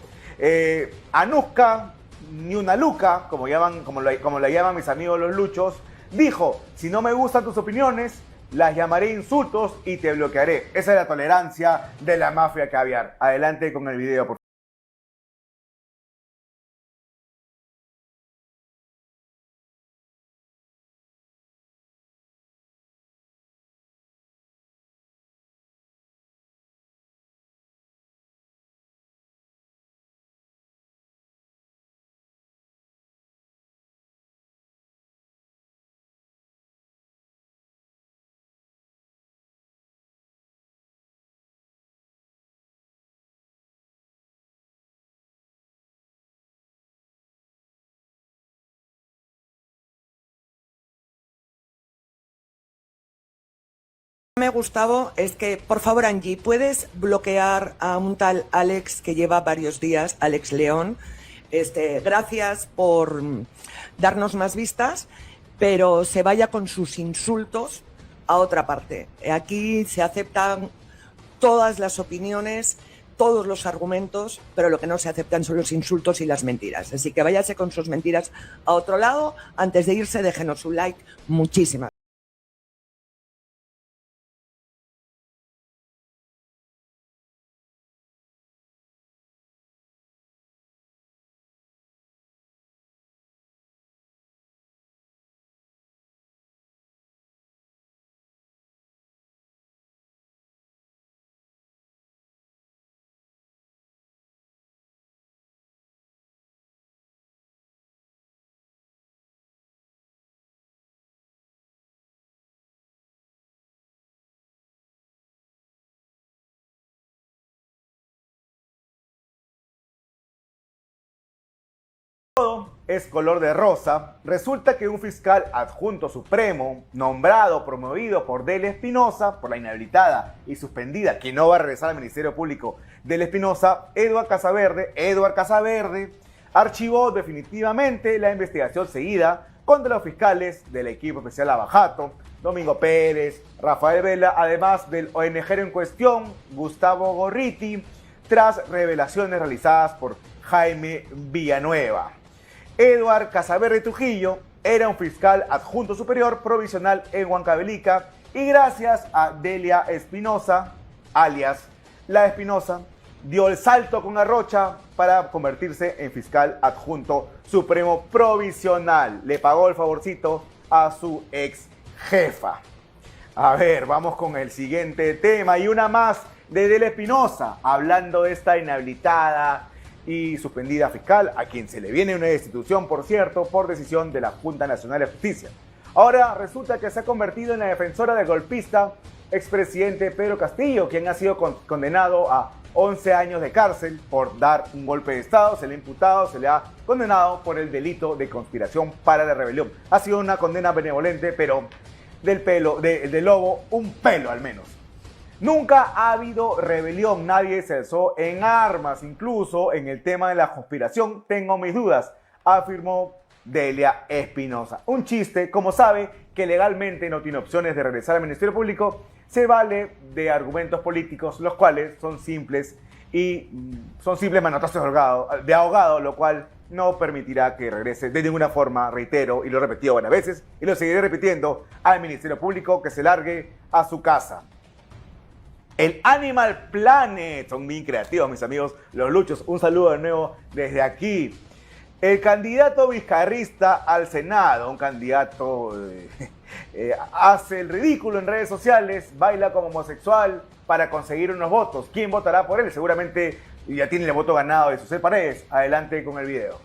Anuska, ni una luca, como la llaman mis amigos los luchos, dijo: si no me gustan tus opiniones, las llamaré insultos y te bloquearé. Esa es la tolerancia de la mafia caviar. Adelante con el video, por favor. Gustavo, es que, por favor, Angie, ¿puedes bloquear a un tal Alex que lleva varios días, Alex León? Gracias por darnos más vistas, pero se vaya con sus insultos a otra parte. Aquí se aceptan todas las opiniones, todos los argumentos, pero lo que no se aceptan son los insultos y las mentiras. Así que váyase con sus mentiras a otro lado. Antes de irse, déjenos un like. Muchísimas. Todo es color de rosa. Resulta que un fiscal adjunto supremo, nombrado, promovido por Delia Espinosa, por la inhabilitada y suspendida, que no va a regresar al Ministerio Público, Delia Espinosa, Eduard Casaverde, archivó definitivamente la investigación seguida contra los fiscales del equipo especial Lavajato, Domingo Pérez, Rafael Vela, además del ONGero en cuestión, Gustavo Gorriti, tras revelaciones realizadas por Jaime Villanueva. Eduard Casaverde Trujillo era un fiscal adjunto superior provisional en Huancavelica y gracias a Delia Espinosa, alias La Espinosa dio el salto con Arrocha para convertirse en fiscal adjunto supremo provisional. Le pagó el favorcito a su ex jefa. A ver, vamos con el siguiente tema y una más de La Espinosa, hablando de esta inhabilitada y suspendida fiscal, a quien se le viene una destitución, por cierto, por decisión de la Junta Nacional de Justicia. Ahora resulta que se ha convertido en la defensora del golpista expresidente Pedro Castillo, quien ha sido condenado a 11 años de cárcel por dar un golpe de Estado. Se le ha imputado, se le ha condenado por el delito de conspiración para la rebelión. Ha sido una condena benevolente, pero del lobo, un pelo al menos. Nunca ha habido rebelión, nadie se alzó en armas, incluso en el tema de la conspiración tengo mis dudas, afirmó Delia Espinosa. Un chiste, como sabe que legalmente no tiene opciones de regresar al Ministerio Público, se vale de argumentos políticos, los cuales son simples manotazos de ahogado, lo cual no permitirá que regrese de ninguna forma, reitero, y lo he repetido varias veces, y lo seguiré repitiendo, al Ministerio Público, que se largue a su casa. El Animal Planet, son bien creativos mis amigos los luchos, un saludo de nuevo desde aquí. El candidato vizcarrista al Senado, un candidato hace el ridículo en redes sociales, baila como homosexual para conseguir unos votos. ¿Quién votará por él? Seguramente ya tiene el voto ganado de José Paredes. Adelante con el video.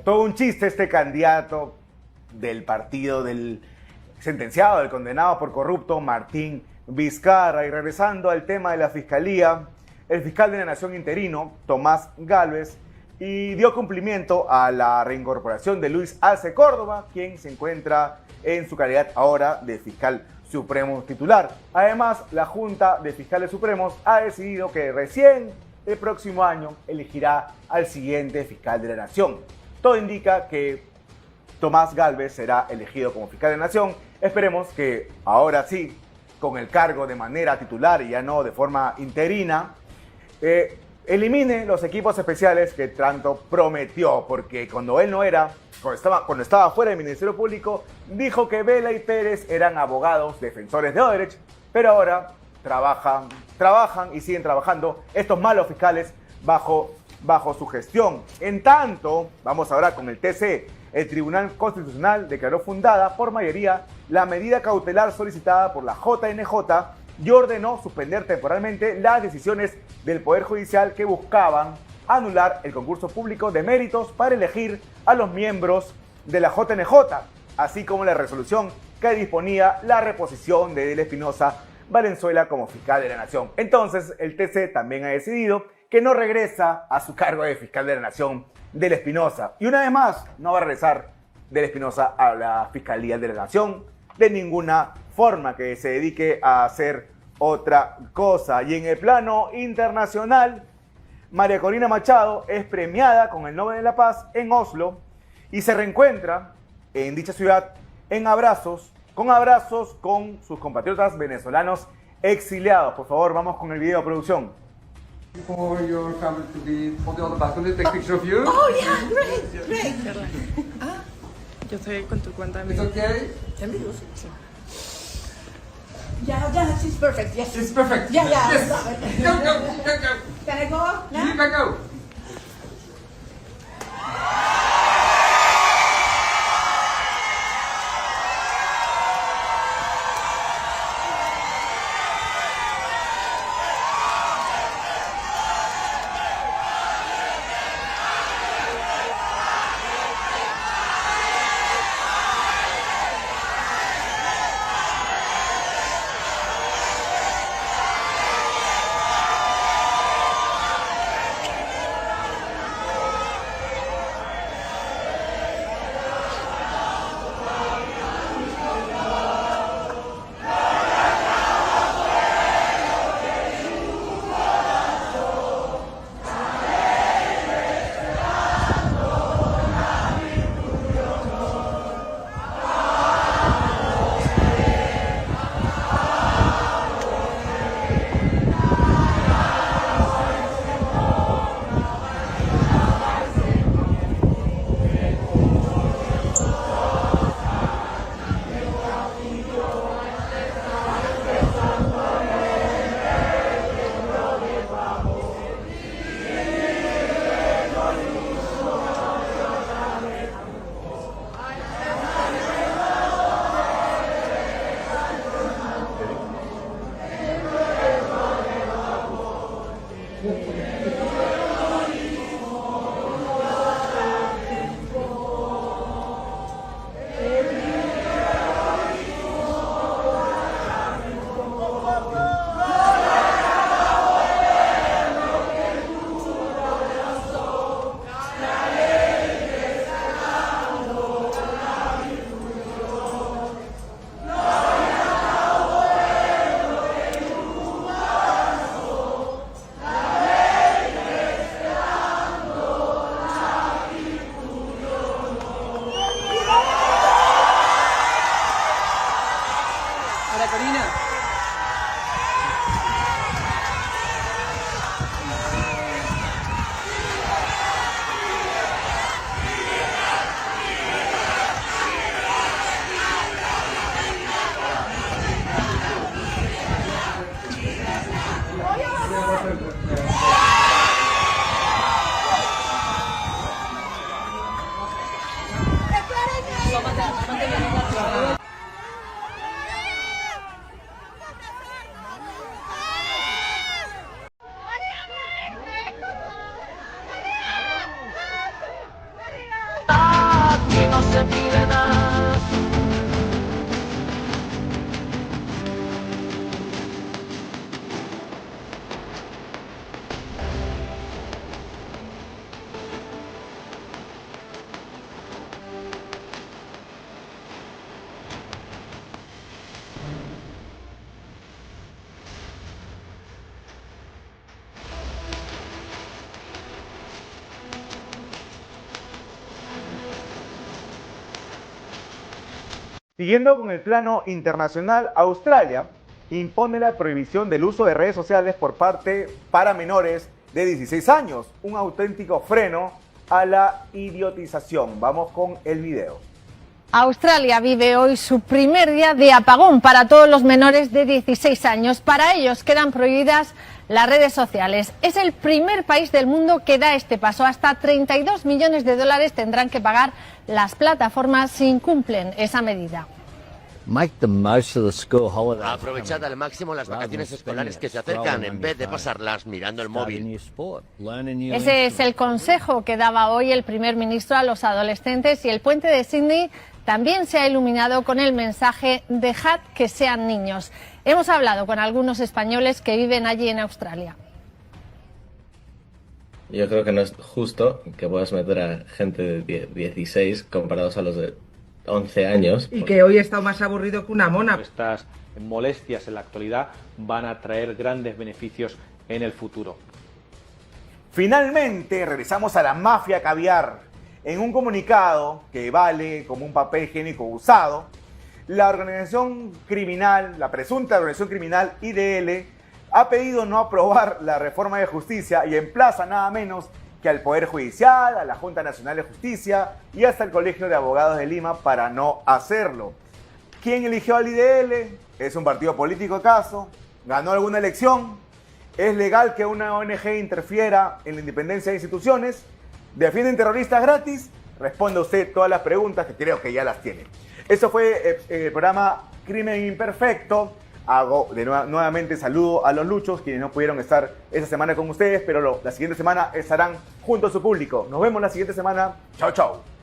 Todo un chiste este candidato del partido del sentenciado, del condenado por corrupto Martín Vizcarra. Y regresando al tema de la fiscalía, el fiscal de la Nación interino, Tomás Gálvez, y dio cumplimiento a la reincorporación de Luis Arce Córdoba, quien se encuentra en su calidad ahora de fiscal supremo titular. Además, la Junta de Fiscales Supremos ha decidido que recién el próximo año elegirá al siguiente fiscal de la Nación. Todo indica que Tomás Gálvez será elegido como fiscal de la Nación. Esperemos que ahora sí, con el cargo de manera titular y ya no de forma interina, elimine los equipos especiales que tanto prometió, porque cuando estaba fuera del Ministerio Público, dijo que Vela y Pérez eran abogados defensores de Odebrecht, pero ahora trabajan y siguen trabajando estos malos fiscales bajo su gestión. En tanto, vamos ahora con el TC. El Tribunal Constitucional declaró fundada por mayoría la medida cautelar solicitada por la JNJ y ordenó suspender temporalmente las decisiones del Poder Judicial que buscaban anular el concurso público de méritos para elegir a los miembros de la JNJ, así como la resolución que disponía la reposición de Delia Espinosa Valenzuela como fiscal de la Nación. Entonces, el TC también ha decidido que no regresa a su cargo de fiscal de la Nación Delia Espinosa. Y una vez más, no va a regresar Delia Espinosa a la Fiscalía de la Nación de ninguna forma, que se dedique a hacer otra cosa. Y en el plano internacional, María Corina Machado es premiada con el Nobel de la Paz en Oslo y se reencuentra en dicha ciudad con sus compatriotas venezolanos exiliados. Por favor, vamos con el video, producción. For your family to be holding on the balcony, take picture of you. Oh yeah, great. Yo estoy con tu cuenta de It's okay. Sí. Yeah, she's perfect. Yes. It's perfect. Yeah. Yes. Go. Can I go? Yeah. You can go. Siguiendo con el plano internacional, Australia impone la prohibición del uso de redes sociales por parte para menores de 16 años. Un auténtico freno a la idiotización. Vamos con el video. Australia vive hoy su primer día de apagón para todos los menores de 16 años. Para ellos quedan prohibidas las redes sociales. Es el primer país del mundo que da este paso. Hasta 32 millones de dólares tendrán que pagar las plataformas si incumplen esa medida. Aprovechad al máximo las vacaciones escolares que se acercan en vez de pasarlas mirando el móvil. Ese es el consejo que daba hoy el primer ministro a los adolescentes, y el puente de Sydney también se ha iluminado con el mensaje "Dejad que sean niños". Hemos hablado con algunos españoles que viven allí en Australia. Yo creo que no es justo que puedas meter a gente de 16 comparados a los de 11 años. Y que hoy he estado más aburrido que una mona. Estas molestias en la actualidad van a traer grandes beneficios en el futuro. Finalmente regresamos a la mafia caviar. En un comunicado que vale como un papel higiénico usado, la organización criminal, la presunta organización criminal IDL, ha pedido no aprobar la reforma de justicia y emplaza nada menos que al Poder Judicial, a la Junta Nacional de Justicia y hasta el Colegio de Abogados de Lima para no hacerlo. ¿Quién eligió al IDL? ¿Es un partido político acaso? ¿Ganó alguna elección? ¿Es legal que una ONG interfiera en la independencia de instituciones? ¿Defienden terroristas gratis? Responda usted todas las preguntas que creo que ya las tiene. Eso fue el programa Crimen Imperfecto. Hago nuevamente saludo a los luchos, quienes no pudieron estar esta semana con ustedes, pero la siguiente semana estarán junto a su público. Nos vemos la siguiente semana. Chao, chao.